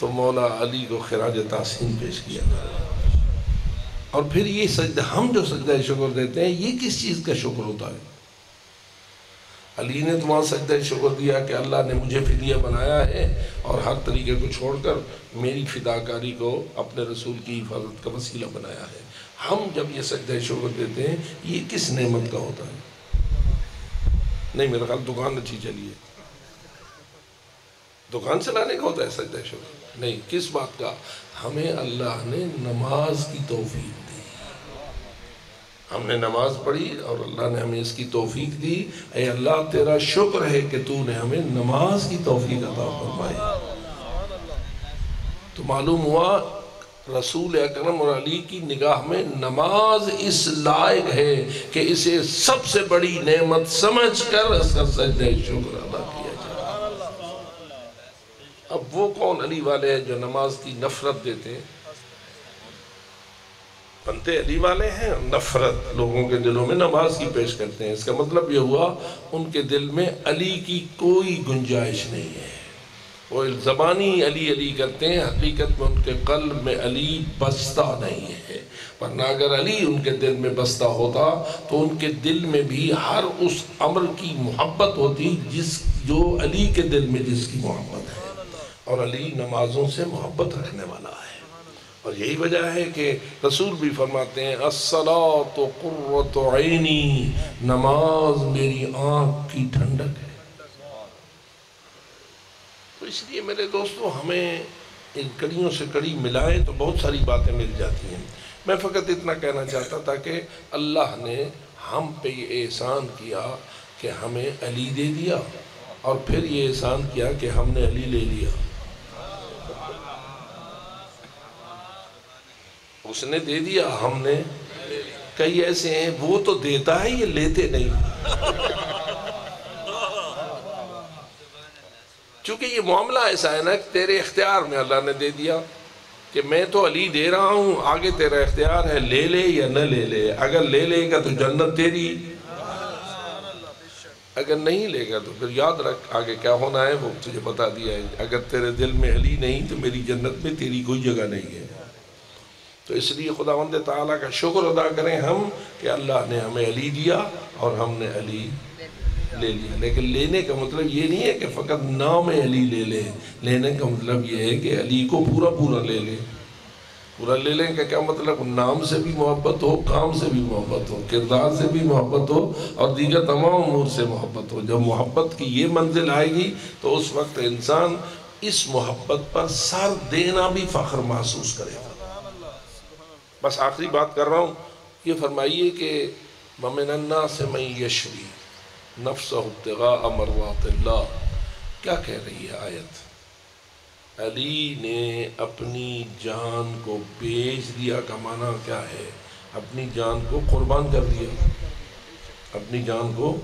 تو مولا علی کو خراج تحسین پیش کیا. اور پھر یہ سجدہ، ہم جو سجدہ شکر دیتے ہیں یہ کس چیز کا شکر ہوتا ہے؟ علی نے تو وہاں سجدہ شکر دیا کہ اللہ نے مجھے فدیہ بنایا ہے اور ہر طریقے کو چھوڑ کر میری فداکاری کو اپنے رسول کی حفاظت کا وسیلہ بنایا ہے. ہم جب یہ سجدہ شکر دیتے ہیں یہ کس نعمت کا ہوتا ہے؟ نہیں، میرا خیال دکان اچھی چلی ہے، دکان چلانے کا ہوتا ہے سجدہ شکر؟ نہیں، کس بات کا؟ ہمیں اللہ نے نماز کی توفیق دی، ہم نے نماز پڑھی اور اللہ نے ہمیں اس کی توفیق دی. اے اللہ تیرا شکر ہے کہ تو نے ہمیں نماز کی توفیق عطا فرمائی. تو معلوم ہوا رسول اکرم اور علی کی نگاہ میں نماز اس لائق ہے کہ اسے سب سے بڑی نعمت سمجھ کر اس کا سجدہ شکر ادا کیا جائے. اب وہ کون علی والے ہیں جو نماز کی نفرت دیتے ہیں؟ بنتے علی والے ہیں اور نفرت لوگوں کے دلوں میں نماز کی پیش کرتے ہیں. اس کا مطلب یہ ہوا ان کے دل میں علی کی کوئی گنجائش نہیں ہے. وہ زبانی علی علی کرتے ہیں، حقیقت میں ان کے قلب میں علی بستا نہیں ہے. ورنہ اگر علی ان کے دل میں بستا ہوتا تو ان کے دل میں بھی ہر اس امر کی محبت ہوتی جو علی کے دل میں جس کی محبت ہے. اور علی نمازوں سے محبت رکھنے والا ہے. اور یہی وجہ ہے کہ رسول بھی فرماتے ہیں الصلاۃ قرۃ عینی، نماز میری آنکھ کی ٹھنڈک ہے. تو اس لیے میرے دوستو ہمیں ان کڑیوں سے کڑی ملائیں تو بہت ساری باتیں مل جاتی ہیں. میں فقط اتنا کہنا چاہتا تھا کہ اللہ نے ہم پہ یہ احسان کیا کہ ہمیں علی دے دیا اور پھر یہ احسان کیا کہ ہم نے علی لے لیا. اس نے دے دیا، ہم نے. کئی ایسے ہیں وہ تو دیتا ہے یہ لیتے نہیں. چونکہ یہ معاملہ ایسا ہے نا کہ تیرے اختیار میں اللہ نے دے دیا کہ میں تو علی دے رہا ہوں، آگے تیرا اختیار ہے، لے لے یا نہ لے لے. اگر لے لے گا تو جنت تیری، اگر نہیں لے گا تو پھر یاد رکھ آگے کیا ہونا ہے وہ تجھے بتا دیا ہے. اگر تیرے دل میں علی نہیں تو میری جنت میں تیری کوئی جگہ نہیں ہے. تو اس لیے خداوند تعالیٰ کا شکر ادا کریں ہم کہ اللہ نے ہمیں علی دیا اور ہم نے علی لے لیا. لیکن لینے کا مطلب یہ نہیں ہے کہ فقط نام علی لے لیں. لینے کا مطلب یہ ہے کہ علی کو پورا پورا لے لیں. پورا لے لیں کا کیا مطلب؟ نام سے بھی محبت ہو، کام سے بھی محبت ہو، کردار سے بھی محبت ہو اور دیگر تمام امور سے محبت ہو. جب محبت کی یہ منزل آئے گی تو اس وقت انسان اس محبت پر سر دینا بھی فخر محسوس کرے گا. بس آخری بات کر رہا ہوں، یہ فرمائیے کہ وَمِنَ النَّاسِ مَن يَشْرِي نَفْسَهُ ابْتِغَاءَ مَرْضَاتِ اللَّهِ. کیا کہہ رہی ہے آیت؟ علی نے اپنی جان کو بیچ دیا کا معنی کیا ہے؟ اپنی جان کو قربان کر دیا، اپنی جان کو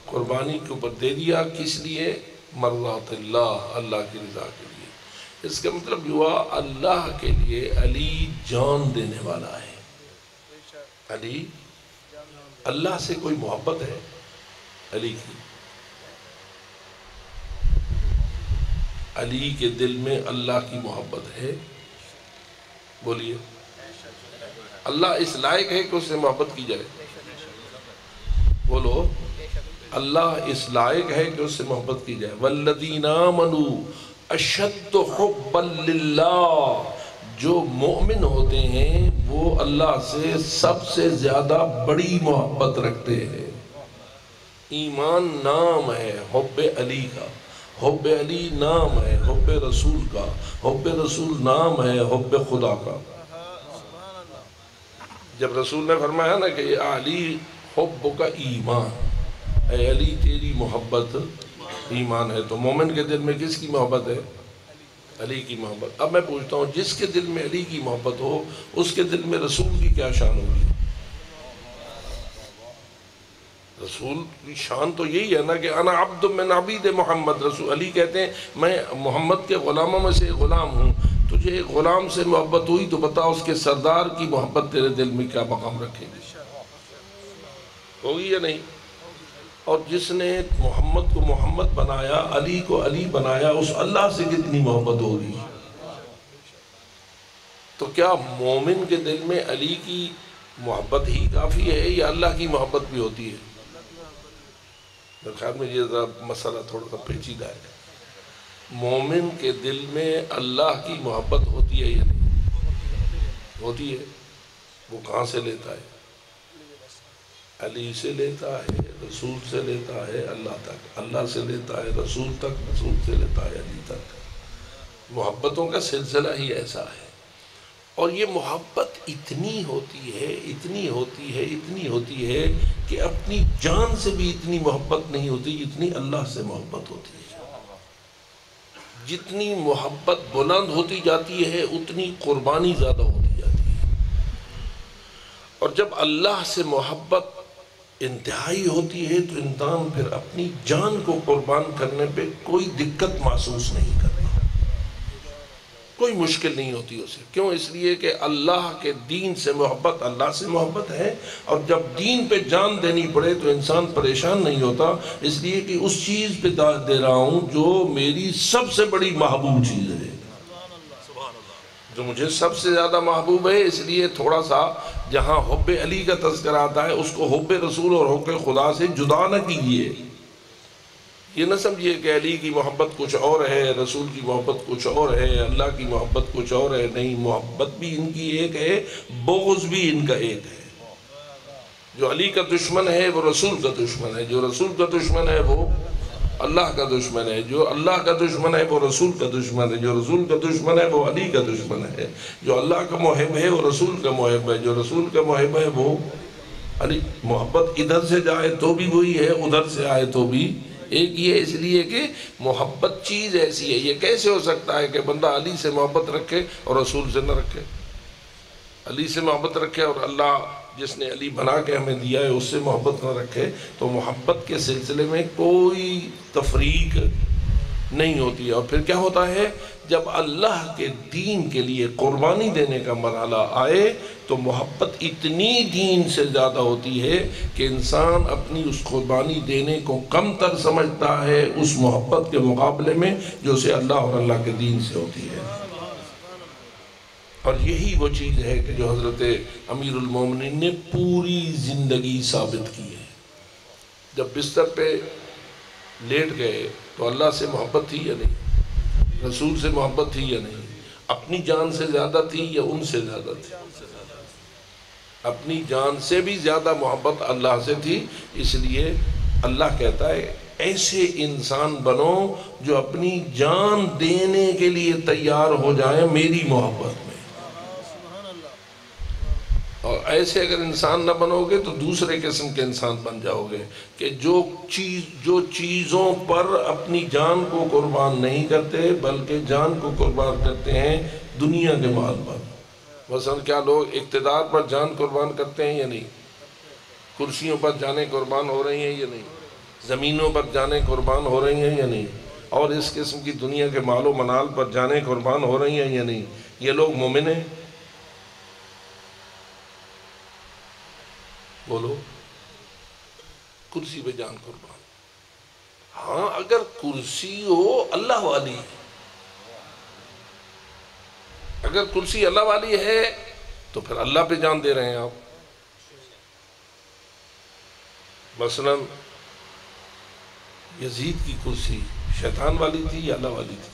قربانی کے اوپر دے دیا. کس لیے؟ مرضات اللہ، اللہ کی رضا کے لیے. اس کا مطلب یہ ہوا اللہ کے لیے علی جان دینے والا ہے. علی، اللہ سے کوئی محبت ہے علی کی؟ علی کے دل میں اللہ کی محبت ہے؟ بولیے. اللہ اس لائق ہے کہ اس سے محبت کی جائے؟ بولو. اللہ اس لائق ہے کہ اس سے محبت کی جائے. والذین آمنوا اشد حبا للہ. جو مومن ہوتے ہیں وہ اللہ سے سب سے زیادہ بڑی محبت رکھتے ہیں. ایمان نام ہے حب علی کا، حب علی نام ہے حب رسول کا، حب رسول نام ہے حب خدا کا. جب رسول نے فرمایا نا کہ علی حب کا ایمان، اے علی تیری محبت ایمان ہے، تو مومن کے دل میں کس کی محبت ہے؟ علی کی محبت. اب میں پوچھتا ہوں جس کے دل میں علی کی محبت ہو اس کے دل میں رسول کی کیا شان ہوگی؟ رسول کی شان تو یہی ہے نا کہ انا عبد من عبید محمد. رسول علی کہتے ہیں میں محمد کے غلاموں میں سے ایک غلام ہوں. تجھے ایک غلام سے محبت ہوئی تو بتا اس کے سردار کی محبت تیرے دل میں کیا مقام رکھے گی؟ ہوگی یا نہیں؟ اور جس نے محمد کو محمد بنایا، علی کو علی بنایا، اس اللہ سے کتنی محبت ہوگی؟ تو کیا مومن کے دل میں علی کی محبت ہی کافی ہے یا اللہ کی محبت بھی ہوتی ہے؟ میرے خیال میں یہ مسئلہ تھوڑا سا پیچیدہ ہے. مومن کے دل میں اللہ کی محبت ہوتی ہے یا نہیں؟ ہوتی ہے. وہ کہاں سے لیتا ہے؟ علی سے لیتا ہے، رسول سے لیتا ہے، اللہ تک، اللہ سے لیتا ہے رسول تک، رسول سے لیتا ہے علی تک. محبتوں کا سلسلہ ہی ایسا ہے. اور یہ محبت اتنی ہوتی ہے، اتنی ہوتی ہے، اتنی ہوتی ہے کہ اپنی جان سے بھی اتنی محبت نہیں ہوتی جتنی اللہ سے محبت ہوتی ہے. جتنی محبت بلند ہوتی جاتی ہے اتنی قربانی زیادہ ہوتی جاتی ہے. اور جب اللہ سے محبت انتہائی ہوتی ہے تو انسان پھر اپنی جان کو قربان کرنے پہ کوئی دقت محسوس نہیں کرتا، کوئی مشکل نہیں ہوتی اسے. کیوں؟ اس لیے کہ اللہ کے دین سے محبت اللہ سے محبت ہے. اور جب دین پہ جان دینی پڑے تو انسان پریشان نہیں ہوتا، اس لیے کہ اس چیز پہ دے رہا ہوں جو میری سب سے بڑی محبوب چیز ہے، جو مجھے سب سے زیادہ محبوب ہے. اس لیے تھوڑا سا جہاں حب علی کا تذکرہ آتا ہے اس کو حب رسول اور حب خدا سے جدا نہ کیجیے. یہ نہ سمجھیے کہ علی کی محبت کچھ اور ہے، رسول کی محبت کچھ اور ہے، اللہ کی محبت کچھ اور ہے. نہیں، محبت بھی ان کی ایک ہے، بغض بھی ان کا ایک ہے. جو علی کا دشمن ہے وہ رسول کا دشمن ہے، جو رسول کا دشمن ہے وہ اللہ کا دشمن ہے، جو اللہ کا دشمن ہے وہ رسول کا دشمن ہے، جو رسول کا دشمن ہے وہ علی کا دشمن ہے، جو اللہ کا محب ہے وہ رسول کا محب ہے، جو رسول کا محب ہے وہ علی. محبت ادھر سے جائے تو بھی وہی ہے، ادھر سے آئے تو بھی ایک ہی ہے. اس لیے کہ محبت چیز ایسی ہے. یہ کیسے ہو سکتا ہے کہ بندہ علی سے محبت رکھے اور رسول سے نہ رکھے؟ علی سے محبت رکھے اور اللہ جس نے علی بنا کے ہمیں دیا ہے اس سے محبت نہ رکھے؟ تو محبت کے سلسلے میں کوئی تفریق نہیں ہوتی ہے. اور پھر کیا ہوتا ہے؟ جب اللہ کے دین کے لیے قربانی دینے کا مرحلہ آئے تو محبت اتنی دین سے زیادہ ہوتی ہے کہ انسان اپنی اس قربانی دینے کو کم تر سمجھتا ہے اس محبت کے مقابلے میں جو اسے اللہ اور اللہ کے دین سے ہوتی ہے. اور یہی وہ چیز ہے کہ جو حضرت امیر المومنین نے پوری زندگی ثابت کی ہے. جب بستر پہ لیٹ گئے تو اللہ سے محبت تھی یا نہیں؟ رسول سے محبت تھی یا نہیں؟ اپنی جان سے زیادہ تھی یا ان سے زیادہ تھی؟ اپنی جان سے بھی زیادہ محبت اللہ سے تھی. اس لیے اللہ کہتا ہے ایسے انسان بنو جو اپنی جان دینے کے لیے تیار ہو جائیں میری محبت میں. اور ایسے اگر انسان نہ بنو گے تو دوسرے قسم کے انسان بن جاؤ گے کہ جو چیزوں پر اپنی جان کو قربان نہیں کرتے بلکہ جان کو قربان کرتے ہیں دنیا کے مال پر. مثلا کیا لوگ اقتدار پر جان قربان کرتے ہیں یا نہیں؟ کرسیوں پر جانیں قربان ہو رہی ہیں یا نہیں؟ زمینوں پر جانیں قربان ہو رہی ہیں یا نہیں؟ اور اس قسم کی دنیا کے مال و منال پر جانیں قربان ہو رہی ہیں یا نہیں؟ یہ لوگ مومن ہیں؟ بولو. کرسی پہ جان قربان. ہاں اگر کرسی ہو اللہ والی، اگر کرسی اللہ والی ہے تو پھر اللہ پہ جان دے رہے ہیں آپ. مثلا یزید کی کرسی شیطان والی تھی یا اللہ والی تھی؟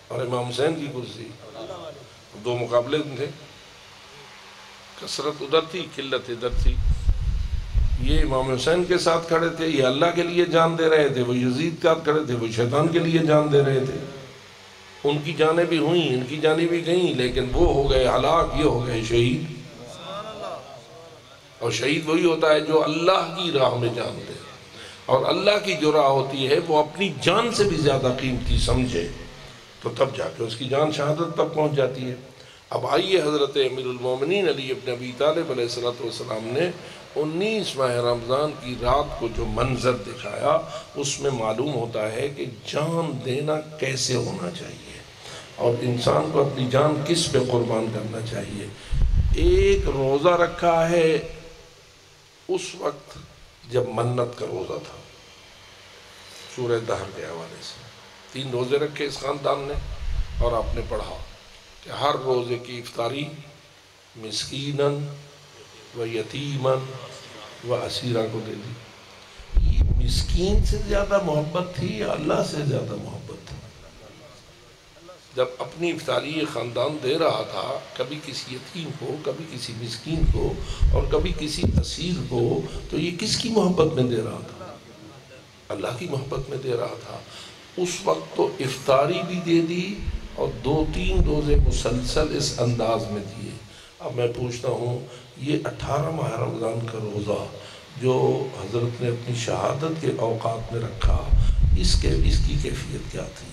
اور امام حسین کی کرسی دو مقابلے تھے، کثرت ادھر تھی، قلت ادھر تھی. یہ امام حسین کے ساتھ کھڑے تھے، یہ اللہ کے لیے جان دے رہے تھے. وہ یزید کے ساتھ کھڑے تھے، وہ شیطان کے لیے جان دے رہے تھے. ان کی جانیں بھی ہوئیں، ان کی جانیں بھی گئیں، لیکن وہ ہو گئے ہلاک، یہ ہو گئے شہید. اور شہید وہی ہوتا ہے جو اللہ کی راہ میں جان دے. اور اللہ کی جو راہ ہوتی ہے وہ اپنی جان سے بھی زیادہ قیمتی سمجھے تو تب جا کے اس کی جان شہادت تک پہنچ جاتی ہے. اب آئیے حضرت امیر المومنین علی ابن ابی طالب علیہ السلام نے 19 ماہ رمضان کی رات کو جو منظر دکھایا اس میں معلوم ہوتا ہے کہ جان دینا کیسے ہونا چاہیے اور انسان کو اپنی جان کس پہ قربان کرنا چاہیے. ایک روزہ رکھا ہے اس وقت جب منت کا روزہ تھا، سورہ دہر کے حوالے سے 3 روزے رکھے اس خاندان نے اور آپ نے پڑھا کہ ہر روزے کی افطاری مسکیناً و یتیماً و اسیرہ کو دے دی۔ یہ مسکین سے زیادہ محبت تھی یا اللہ سے زیادہ محبت تھی؟ جب اپنی افطاری یہ خاندان دے رہا تھا، کبھی کسی یتیم کو، کبھی کسی مسکین کو اور کبھی کسی اسیر کو، تو یہ کس کی محبت میں دے رہا تھا؟ اللہ کی محبت میں دے رہا تھا۔ اس وقت تو افطاری بھی دے دی اور 2-3 روزے مسلسل اس انداز میں دیے۔ اب میں پوچھتا ہوں، یہ 18 ماہ رمضان کا روزہ جو حضرت نے اپنی شہادت کے اوقات میں رکھا، اس کی کیفیت کیا تھی؟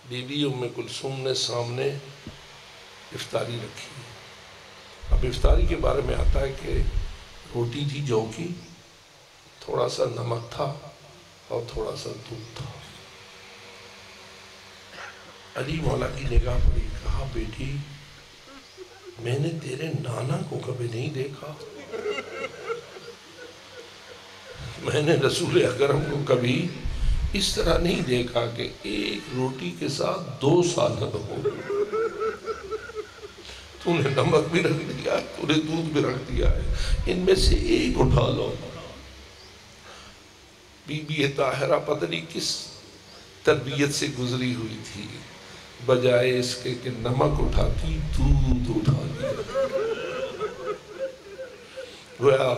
بی بی ام کلثوم نے سامنے افطاری رکھی۔ اب افطاری کے بارے میں آتا ہے کہ روٹی تھی جو کی، تھوڑا سا نمک تھا اور تھوڑا سا دودھ تھا۔ علی مولا کی نگاہ پڑی، کہا بیٹی میں نے تیرے نانا کو کبھی نہیں دیکھا، میں نے رسول اکرم کو کبھی اس طرح نہیں دیکھا کہ ایک روٹی کے ساتھ 2 سالن ہو۔ تو نے نمک بھی رکھ دیا، تو نے دودھ بھی رکھ دیا ہے، ان میں سے ایک اٹھا لو۔ بی بی طاہرہ پتہ نہیں کس تربیت سے گزری ہوئی تھی، بجائے اس کے کہ نمک اٹھاتی دودھ اٹھا لیا۔ گویا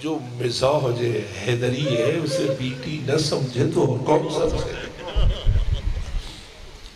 جو مزاج حیدری ہے اسے بیٹی نہ سمجھے تو اور کون سمجھے۔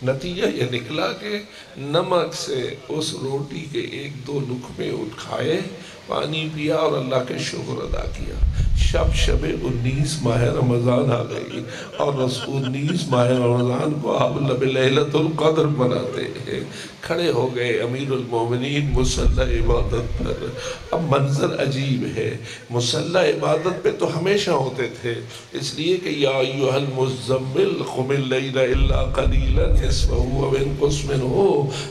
نتیجہ یہ نکلا کہ نمک سے اس روٹی کے 1-2 لقمے اٹھائے، پانی پیا اور اللہ کے شکر ادا کیا۔ شب 19 ماہ رمضان آ گئی اور 19 ماہ رمضان کو آپ لیلۃ القدر مناتے ہیں۔ کھڑے ہو گئے امیر المومنین مصلی عبادت پر۔ اب منظر عجیب ہے، مصلی عبادت پہ تو ہمیشہ ہوتے تھے، اس لیے کہ یا ایھا المزمل قم اللیل الا قلیلا نصفہ او انقص منہ،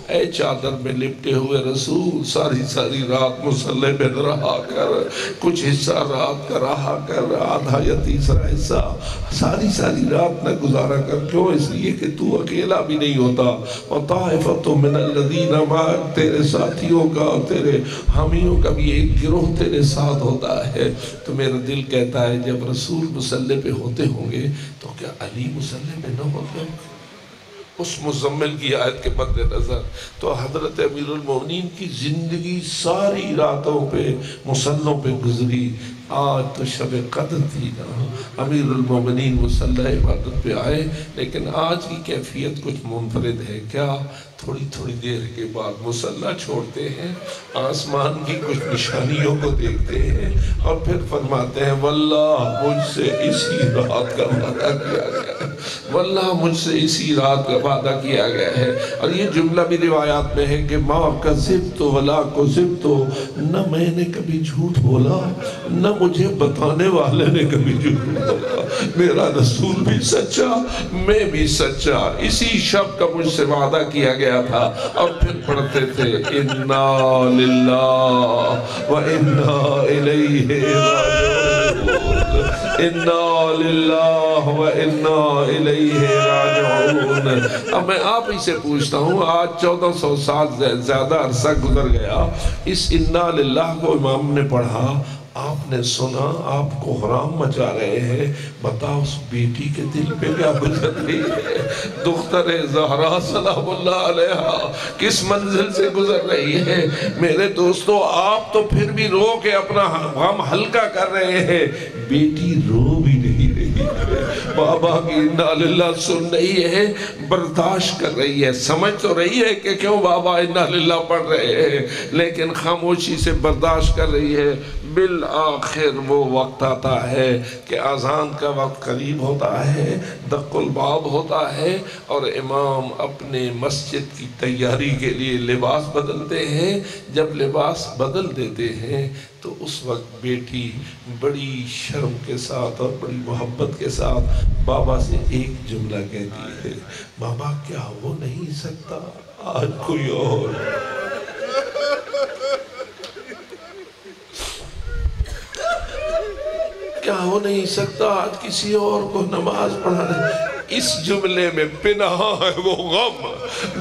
اے چادر میں لپٹے ہوئے رسول ساری رات مصلی پہ رہا کر، کچھ حصہ رات کا رہا کر، آدھا یا تیسرا حصہ ساری رات نہ گزارا کر۔ کیوں؟ اس لیے کہ تو اکیلا بھی نہیں ہوتا، اور طائفۃ من الذین معک، تیرے ساتھیوں کا اور تیرے حامیوں کا بھی ایک گروہ تیرے ساتھ ہوتا ہے۔ تو میرا دل کہتا ہے جب رسول مصلی پہ ہوتے ہوں گے تو کیا علی مصلی پہ نہ ہوتے ہوں گے؟ اس مزمل کی آیت کے مد نظر تو حضرت امیر المومنین کی زندگی ساری راتوں پہ مصلوں پہ گزری۔ آج تو شب قدر تھی نا، امیر المومنین مصلی عبادت پہ آئے، لیکن آج کی کیفیت کچھ منفرد ہے۔ کیا؟ تھوڑی دیر کے بعد مصلی چھوڑتے ہیں، آسمان کی کچھ نشانیوں کو دیکھتے ہیں اور پھر فرماتے ہیں واللہ مجھ سے اسی رات کا وعدہ کیا گیا ہے، واللہ مجھ سے اسی رات کا وعدہ کیا گیا ہے۔ اور یہ جملہ بھی روایات میں ہے کہ ما کذبت ولا کذبت، نہ میں نے کبھی جھوٹ بولا نہ مجھے بتانے والے نے کبھی جھوٹ بولا، میرا رسول بھی سچا میں بھی سچا، اسی شب کا مجھ سے وعدہ کیا گیا تھا۔ اور پھر پڑھتے تھے انا للہ و انا الیہ راجعون، انا للہ و انا الیہ راجعون۔ اب میں آپ ہی سے پوچھتا ہوں، آج 1400 سال زیادہ عرصہ گزر گیا، اس انا للہ کو امام نے پڑھا، آپ نے سنا، آپ کو حرام مچا رہے ہیں، بتاؤ اس بیٹی کے دل پہ کیا گزر رہی ہے؟ دختر زہرا سلام اللہ علیہا کس منزل سے گزر رہی ہے؟ میرے دوستو آپ تو پھر بھی رو کے اپنا غم ہلکا کر رہے ہیں، بیٹی رو بھی نہیں رہی ہے، بابا کی انا للہ سن رہی ہے، برداشت کر رہی ہے، سمجھ تو رہی ہے کہ کیوں بابا انا للہ پڑھ رہے ہیں، لیکن خاموشی سے برداشت کر رہی ہے۔ بالآخر وہ وقت آتا ہے کہ اذان کا وقت قریب ہوتا ہے، دق الباب ہوتا ہے اور امام اپنے مسجد کی تیاری کے لیے لباس بدلتے ہیں۔ جب لباس بدل دیتے ہیں تو اس وقت بیٹی بڑی شرم کے ساتھ اور بڑی محبت کے ساتھ بابا سے ایک جملہ کہتی ہے، بابا کیا ہو نہیں سکتا آج کوئی اور کیا ہو نہیں سکتا آج کسی اور کو نماز پڑھانے؟ اس جملے میں پناہ ہے وہ غم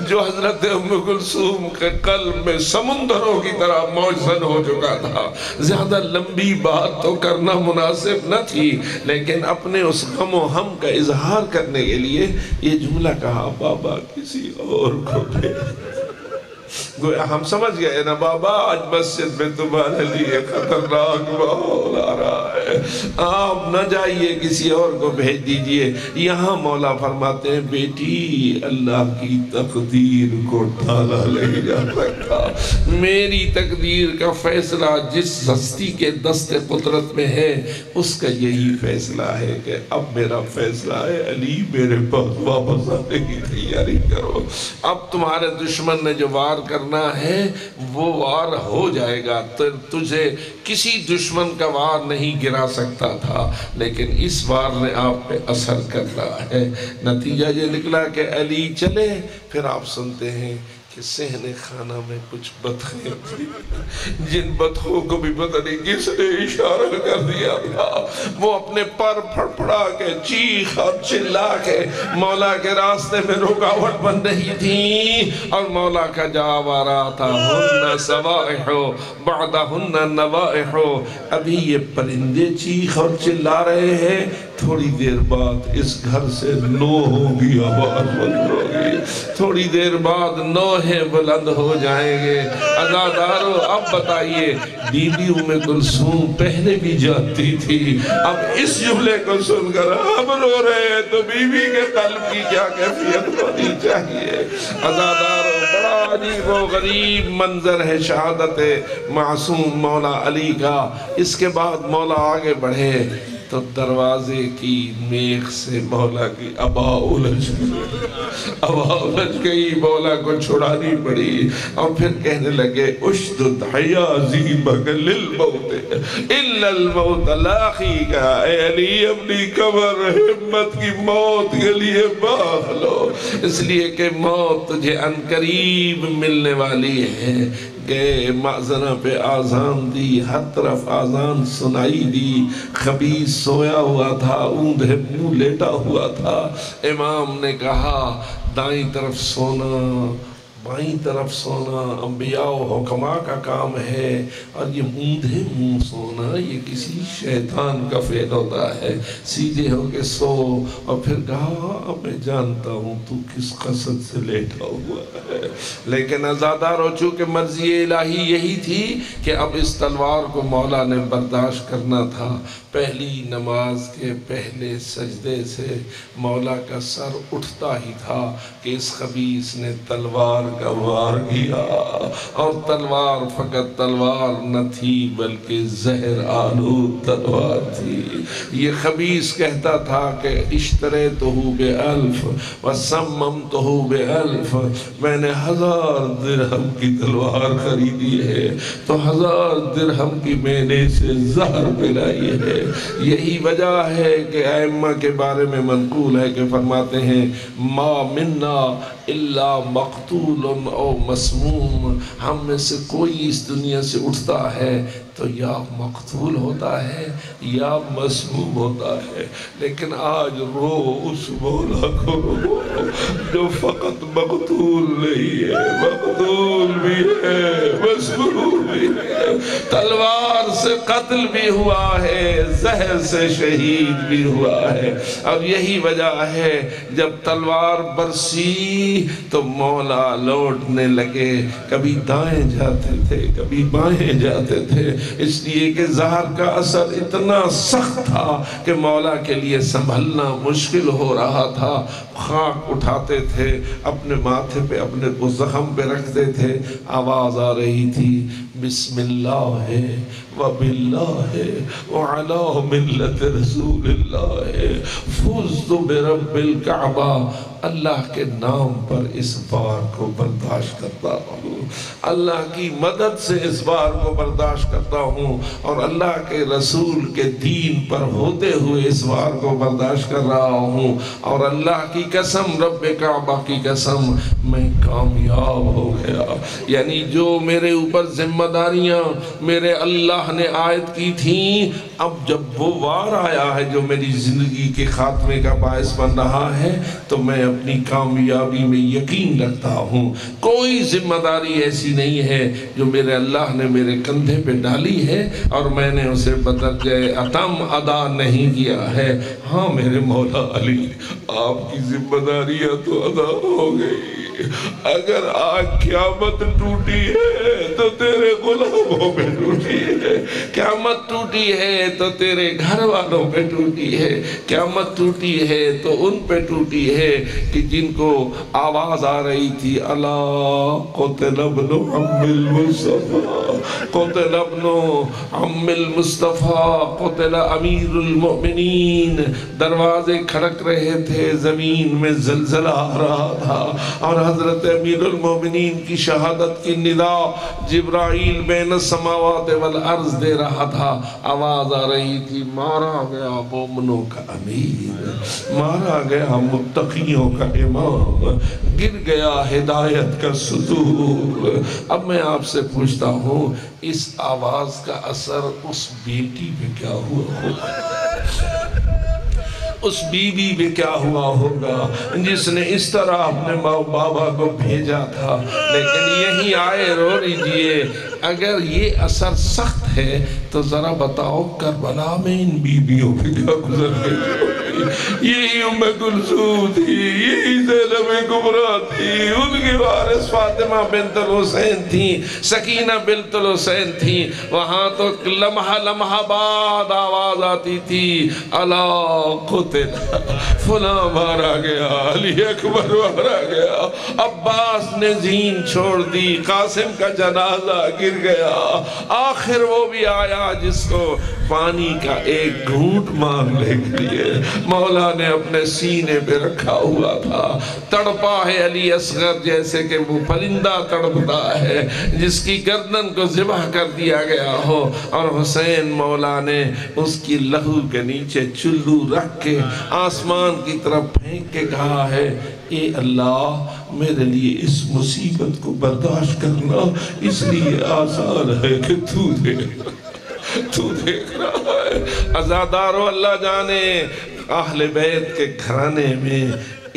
جو حضرت ام کلثوم کے قلب میں سمندروں کی طرح موجزن ہو چکا تھا۔ زیادہ لمبی بات تو کرنا مناسب نہ تھی، لیکن اپنے اس غم و ہم کا اظہار کرنے کے لیے یہ جملہ کہا، بابا کسی اور کو بھیج۔ گویا ہم سمجھ گئے نا بابا، آج مسجد میں تمہارے لیے خطرناک ماحول آ رہا ہے، آپ نہ جائیے، کسی اور کو بھیج دیجئے۔ یہاں مولا فرماتے ہیں بیٹی اللہ کی تقدیر کو ٹالا نہیں جا سکتا، میری تقدیر کا فیصلہ جس ہستی کے دست قدرت میں ہے اس کا یہی فیصلہ ہے کہ اب میرا فیصلہ ہے علی میرے پاس واپس آنے کی تیاری کرو۔ اب تمہارے دشمن نے جو وار کرنا ہے وہ وار ہو جائے گا، تجھے کسی دشمن کا وار نہیں گرا سکتا تھا، لیکن اس وار نے آپ پہ اثر کر رہا ہے۔ نتیجہ یہ نکلا کہ علی چلے، پھر آپ سنتے ہیں کہ صحن خانہ میں کچھ بطخیں تھی، جن بطخوں کو بھی پتہ نہیں کس نے اشارہ کر دیا تھا، وہ اپنے پر پھڑ پھڑا کے چیخ اور چلا کے مولا کے راستے میں رکاوٹ بن رہی تھی، اور مولا کا جواب آ رہا تھا ہن سوائح بعدہن نوائح۔ ابھی یہ پرندے چیخ اور چلا رہے ہیں، تھوڑی دیر بعد اس گھر سے نو ہوگی، آواز بند ہوگی، تھوڑی دیر بعد نوحے بلند ہو جائیں گے۔ عزادارو اب بتائیے، بی بی ام کلثوم پہلے بھی جانتی تھی، اب اس جملے کو سن کر ہم رو رہے ہیں تو بی بی کے قلب کی کیا کیفیت ہونی چاہیے۔ عزادارو بڑا عجیب و غریب منظر ہے شہادت معصوم مولا علی کا۔ اس کے بعد مولا آگے بڑھے تو دروازے کی میخ سے مولا کی ابا الجھ گئی، مولا کو چھڑانی پڑی، اور پھر کہنے لگے اشدد حیازیبک للموت الا الموت لاقیک۔ اے علی اپنی کمر ہمت کی موت کے لیے باندھ لو، اس لیے کہ موت تجھے عنقریب ملنے والی ہے۔ کہ معذرہ پہ آذان دی، ہر طرف آذان سنائی دی، خبیث سویا ہوا تھا، اوندھے منہ لیٹا ہوا تھا۔ امام نے کہا دائیں طرف سونا بائیں طرف سونا انبیاء و حکماء کا کام ہے، اور یہ اوندھے منہ سونا یہ کسی شیطان کا فعل ہوتا ہے۔ سیدھے ہو کے سو، اور پھر کہا میں جانتا ہوں تو کس قصد سے لیٹا ہوا ہے، لیکن عزادارو چونکہ مرضی الہی یہی تھی کہ اب اس تلوار کو مولا نے برداشت کرنا تھا۔ پہلی نماز کے پہلے سجدے سے مولا کا سر اٹھتا ہی تھا کہ اس خبیث نے تلوار کا وار کیا، اور تلوار فقط تلوار نہ تھی بلکہ زہر آلود تلوار تھی۔ یہ خبیث کہتا تھا کہ اشتریتہ بألف وسممتہ بألف، میں نے 1000 درہم کی تلوار خریدی ہے تو 1000 درہم کی میں نے اسے زہر پلائی ہے۔ یہی وجہ ہے کہ ائمہ کے بارے میں منقول ہے کہ فرماتے ہیں ما منا الا مقتول او مسموم، ہم میں سے کوئی اس دنیا سے اٹھتا ہے تو یا مقتول ہوتا ہے یا مسموم ہوتا ہے، لیکن آج رو اس مولا کو رو جو فقط مقتول نہیں ہے، مقتول بھی ہے، مسموم بھی ہے، تلوار سے قتل بھی ہوا ہے، زہر سے شہید بھی ہوا ہے۔ اب یہی وجہ ہے جب تلوار برسی تو مولا لوٹنے لگے، کبھی دائیں جاتے تھے کبھی بائیں جاتے تھے، اس لیے کہ زہر کا اثر اتنا سخت تھا کہ مولا کے لیے سنبھلنا مشکل ہو رہا تھا۔ خاک اٹھاتے تھے، اپنے ماتھے پہ اپنے زخم پہ رکھتے تھے، آواز آ رہی تھی بسم اللہ وباللہ وعلی ملت رسول اللہ فزت برب الکعبہ، اللہ کے نام پر اس بار کو برداشت کرتا ہوں، اللہ کی مدد سے اس بار کو برداشت کرتا ہوں، اور اللہ کے رسول کے دین پر ہوتے ہوئے اس بار کو برداشت کر رہا ہوں، اور اللہ کی قسم، رب کعبہ کی قسم، میں کامیاب ہو گیا۔ یعنی جو میرے اوپر ذمہ داریاں میرے اللہ نے عائد کی تھیں، اب جب وہ وار آیا ہے جو میری زندگی کے خاتمے کا باعث بن رہا ہے، تو میں اپنی کامیابی میں یقین رکھتا ہوں۔ کوئی ذمہ داری ایسی نہیں ہے جو میرے اللہ نے میرے کندھے پہ ڈالی ہے اور میں نے اسے بدرجہ اتم ادا نہیں کیا ہے۔ ہاں میرے مولا علی، آپ کی ذمہ داریاں تو ادا ہو گئی۔ اگر آج قیامت ٹوٹی ہے تو تیرے غلاموں پہ ٹوٹی ہے، قیامت ٹوٹی ہے تو تیرے گھر والوں پہ ٹوٹی ہے، قیامت ٹوٹی ہے تو ان پہ ٹوٹی ہے کہ جن کو آواز آ رہی تھی الا قتل ابن عم المصطفیٰ، قتل ابن عم المصطفیٰ، قتل امیر المؤمنین۔ دروازے کھڑک رہے تھے، زمین میں زلزلہ آ رہا تھا اور حضرت امیر المومنین کی شہادت کی ندا جبرائیل بین السماوات والارض دے رہا تھا۔ آواز آ رہی تھی مارا گیا مومنوں کا امیر، مارا گیا متقیوں کا امام، گر گیا ہدایت کا ستور۔ اب میں آپ سے پوچھتا ہوں، اس آواز کا اثر اس بیٹی پہ کیا ہوا ہوگا؟ اس بی بی پہ کیا ہوا ہوگا جس نے اس طرح اپنے ماں بابا کو بھیجا تھا؟ لیکن یہی آئے رو لیجئے، اگر یہ اثر سخت ہے تو ذرا بتاؤ کربلا میں ان بیویوں پہ کیا گزر گئی؟ یہی ام کلثوم تھی، یہی زینب کبریٰ تھی، ان کی وارث فاطمہ بنت الحسین تھی، سکینہ بنت الحسین تھی۔ وہاں تو لمحہ لمحہ بعد آواز آتی تھی الا قتل، فلاں مارا گیا، علی اکبر مارا گیا، عباس نے زین چھوڑ دی، قاسم کا جنازہ گر گیا۔ آخر وہ بھی آیا جس کو پانی کا ایک گھونٹ مانگنے کے لیے مولا نے اپنے سینے پہ رکھا ہوا تھا۔ تڑپا ہے علی اصغر جیسے کہ وہ پرندہ تڑپتا ہے جس کی گردن کو ذبح کر دیا گیا ہو، اور حسین مولا نے اس کی لہو کے نیچے چلو رکھ کے آسمان کی طرف پھینک کے کہا ہے اے اللہ میرے لیے اس مصیبت کو برداشت کرنا اس لیے آسان ہے کہ تو دیکھ رہا ہے۔ عزادارو اللہ جانے اہل بیت کے گھرانے میں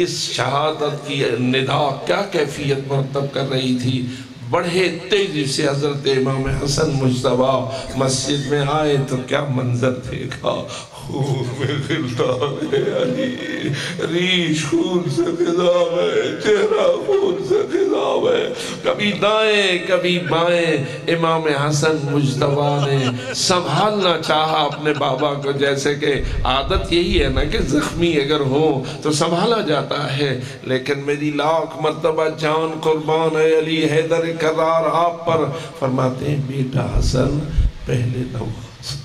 اس شہادت کی ندا کیا کیفیت مرتب کر رہی تھی۔ بڑھے تیزی سے حضرت امام حسن مجتبیٰ مسجد میں آئے تو کیا منظر دیکھا، خون میں غلطان ہے علی، ریش خون سے خضاب ہے، چہرہ خون سے خضاب ہے، کبھی دائیں کبھی بائیں۔ امام حسن مجتبیٰ نے سنبھالنا چاہا اپنے بابا کو، جیسے کہ عادت یہی ہے نا کہ زخمی اگر ہو تو سنبھالا جاتا ہے، لیکن میری لاکھ مرتبہ جان قربان ہے علی حیدر کرار آپ پر۔ فرماتے ہیں بیٹا حسن پہلے نماز،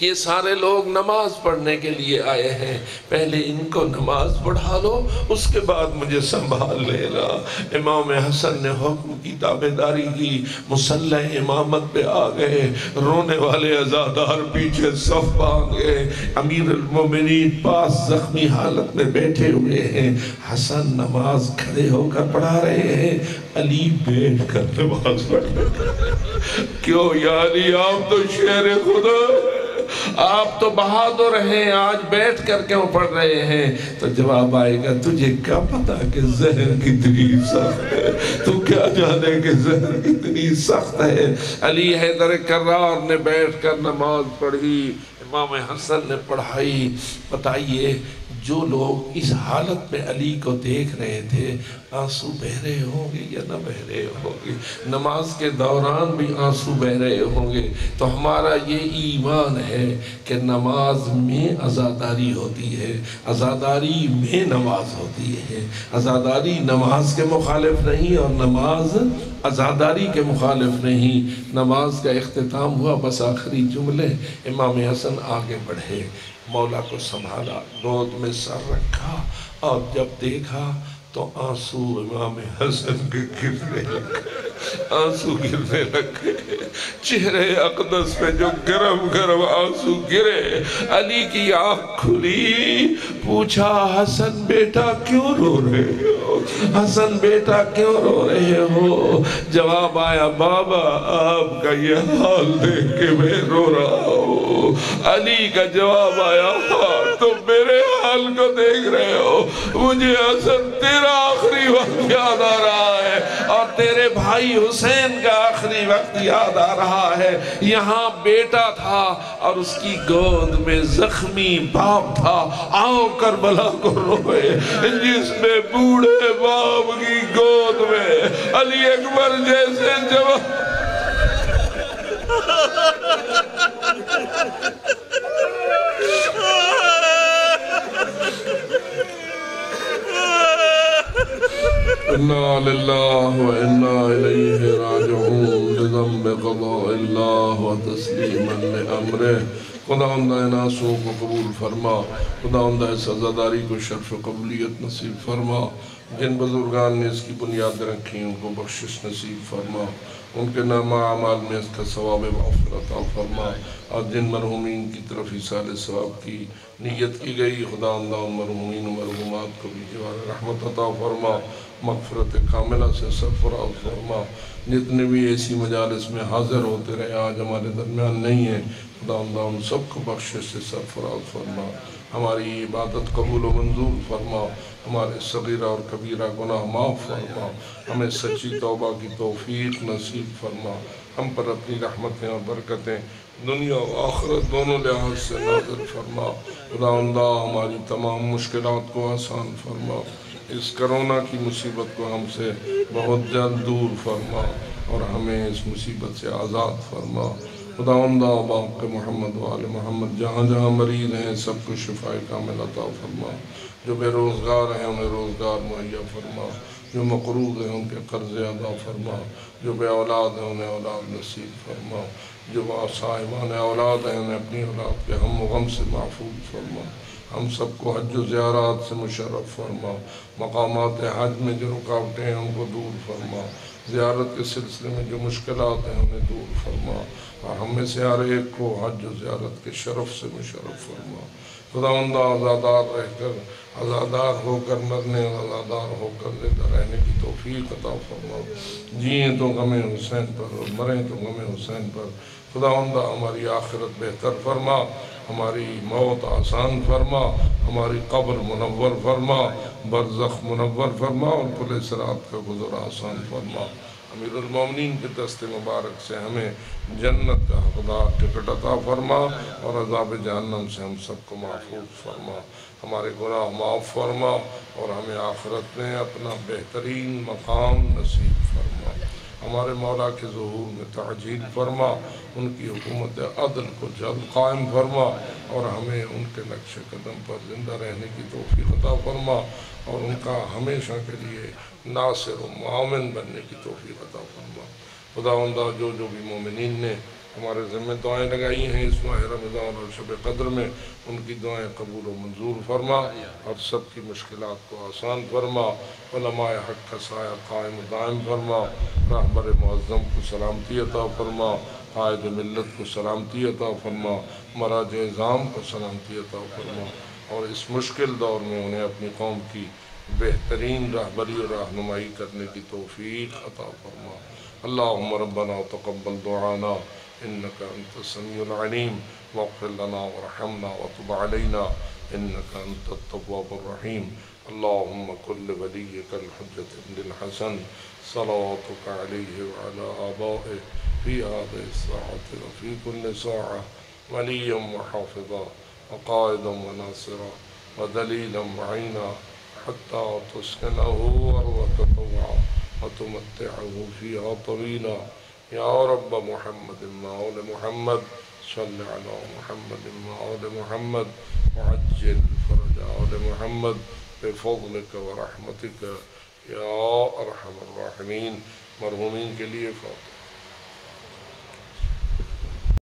یہ سارے لوگ نماز پڑھنے کے لیے آئے ہیں، پہلے ان کو نماز پڑھا لو اس کے بعد مجھے سنبھال لینا۔ امام حسن نے حکم کی تابعداری کی، مصلی امامت پہ آ گئے، رونے والے عزادار پیچھے صف باندھ گئے، امیر المومنین پاس زخمی حالت میں بیٹھے ہوئے ہیں، حسن نماز کھڑے ہو کر پڑھا رہے ہیں، علی بیٹھ کر نماز پڑھ رہے ہیں۔ کیوں یا علی آپ تو شیر خدا، آپ تو بہادر ہیں، آج بیٹھ کر کیوں پڑھ رہے ہیں؟ تو جواب آئے گا تجھے کیا پتا کہ زہر کتنی سخت ہے، تو کیا جانے کہ زہر کتنی سخت ہے۔ علی حیدر کرار نے بیٹھ کر نماز پڑھی، امام حسن نے پڑھائی۔ بتائیے جو لوگ اس حالت میں علی کو دیکھ رہے تھے آنسو بہ رہے ہوں گے یا نہ بہ رہے ہوں گے؟ نماز کے دوران بھی آنسو بہ رہے ہوں گے۔ تو ہمارا یہ ایمان ہے کہ نماز میں عزاداری ہوتی ہے، عزاداری میں نماز ہوتی ہے۔ عزاداری نماز کے مخالف نہیں اور نماز عزاداری کے مخالف نہیں۔ نماز کا اختتام ہوا، بس آخری جملے، امام حسن آگے بڑھے، مولا کو سنبھالا، گود میں سر رکھا، اور جب دیکھا تو آنسو امام حسن کے گرنے لگے۔ آنسو گرنے لگے، چہرے اقدس پہ جو گرم گرم آنسو گرے، علی کی آنکھ کھلی، پوچھا حسن بیٹا کیوں رو رہے ہو؟ حسن بیٹا کیوں رو رہے ہو؟ جواب آیا بابا آپ کا یہ حال دیکھ کے میں رو رہا ہوں۔ علی کا جواب آیا تم میرے حال کو دیکھ رہے ہو، مجھے حسن تیرا آخری وقت یاد آ رہا ہے اور تیرے بھائی حسین کا آخری وقت یاد آ رہا ہے۔ یہاں بیٹا تھا اور اس کی گود میں زخمی باپ تھا، آؤ کربلا کو روئے، جس میں بوڑھے باپ کی گود میں علی اکبر جیسے جوان اِنَّا لِلَّهِ وَإِنَّا إِلَيْهِ راجعون لذنب قضاء اللہ وتسلیما لأمرہ۔ خداوند ان آنسوؤں کو قبول فرما، خداوند اس عزاداری کو شرف قبولیت نصیب فرما، جن بزرگان نے اس کی بنیاد رکھی ان کو بخشش نصیب فرما، ان کے نامہ اعمال میں اس کا ثواب مغفرت عطا فرما، اور جن مرحومین کی طرف ایصال ثواب کی نیت کی گئی، خداوند ان مرحومین و مرحومات کو بھی جوار رحمت عطا فرما، مغفرت کاملہ سے سرفراز فرما۔ جتنے بھی ایسی مجالس میں حاضر ہوتے رہے آج ہمارے درمیان نہیں ہیں، خداوند ان سب کو بخشش سے سرفراز فرما، ہماری عبادت قبول و منظور فرما، ہمارے صغیرہ اور کبیرہ گناہ معاف فرما، ہمیں سچی توبہ کی توفیق نصیب فرما، ہم پر اپنی رحمتیں اور برکتیں دنیا و آخرت دونوں لحاظ سے نازل فرما۔ خداوند ہماری تمام مشکلات کو آسان فرما، اس کرونا کی مصیبت کو ہم سے بہت جلد دور فرما اور ہمیں اس مصیبت سے آزاد فرما۔ خداوند باق محمد و آل محمد جہاں جہاں مریض ہیں سب کو شفاء کامل عطا فرما، جو بے روزگار ہیں انہیں روزگار مہیا فرما، جو مقروض ہیں ان کے قرض ادا فرما، جو بے اولاد ہیں انہیں اولاد نصیب فرما، جو صاحبان اولاد ہیں انہیں اپنی اولاد کے ہم و غم سے محفوظ فرما، ہم سب کو حج و زیارات سے مشرف فرما، مقامات حج میں جو رکاوٹیں ہیں ان کو دور فرما، زیارت کے سلسلے میں جو مشکلات ہیں انہیں دور فرما، اور ہم میں سے ہر ایک کو حج و زیارت کے شرف سے مشرف فرما۔ خداوند آزادار رہ کر آزادار ہو کر مرنے اور آزادار ہو کر زندہ رہنے کی توفیق عطا فرما، جئیں تو غم حسین پر اور مریں تو غم حسین پر۔ خداوند ہماری آخرت بہتر فرما، ہماری موت آسان فرما، ہماری قبر منور فرما، برزخ منور فرما اور پل صراط کا گزر آسان فرما۔ امیر المومنین کے دست مبارک سے ہمیں جنت کا حقدار ٹکٹ عطا فرما اور عذاب جہنم سے ہم سب کو محفوظ فرما، ہمارے گناہ معاف فرما اور ہمیں آخرت میں اپنا بہترین مقام نصیب فرما، ہمارے مولا کے ظہور میں تعجیل فرما، ان کی حکومت عدل کو جلد قائم فرما اور ہمیں ان کے نقش قدم پر زندہ رہنے کی توفیق عطا فرما اور ان کا ہمیشہ کے لیے ناصر و معاون بننے کی توفیق عطا فرما۔ خداوند جو بھی مومنین نے ہمارے ذمہ دعائیں لگائی ہیں اس ماہ رمضان اور شب قدر میں، ان کی دعائیں قبول و منظور فرما اور سب کی مشکلات کو آسان فرما، علماء حق کا سایہ قائم و دائم فرما، رہبر معظم کو سلامتی عطا فرما، قائد ملت کو سلامتی عطا فرما، مراجع اعظام کو سلامتی عطا فرما اور اس مشکل دور میں انہیں اپنی قوم کی بہترین رہبری اور رہنمائی کرنے کی توفیق عطا فرما۔ اللہم ربنا تقبل دعانا انك انت السميع العليم واغفر لنا وارحمنا وتب علينا انك انت التواب الرحيم۔ اللهم كن لوليك الحجة بن الحسن صلواتك عليه وعلى آبائه في هذه الساعة وفي كل ساعة وليا وحافظا وقائدا وناصرا ودليلا معينا حتى تسكنه أرضك طوعا وتمتعه فيها طويلا۔ یا رب محمد آل محمد صل علی محمد آل محمد وعجل فرج آل محمد بفضلك ورحمتك یا ارحم الراحمین۔ مرحومین کے لیے فاتحہ۔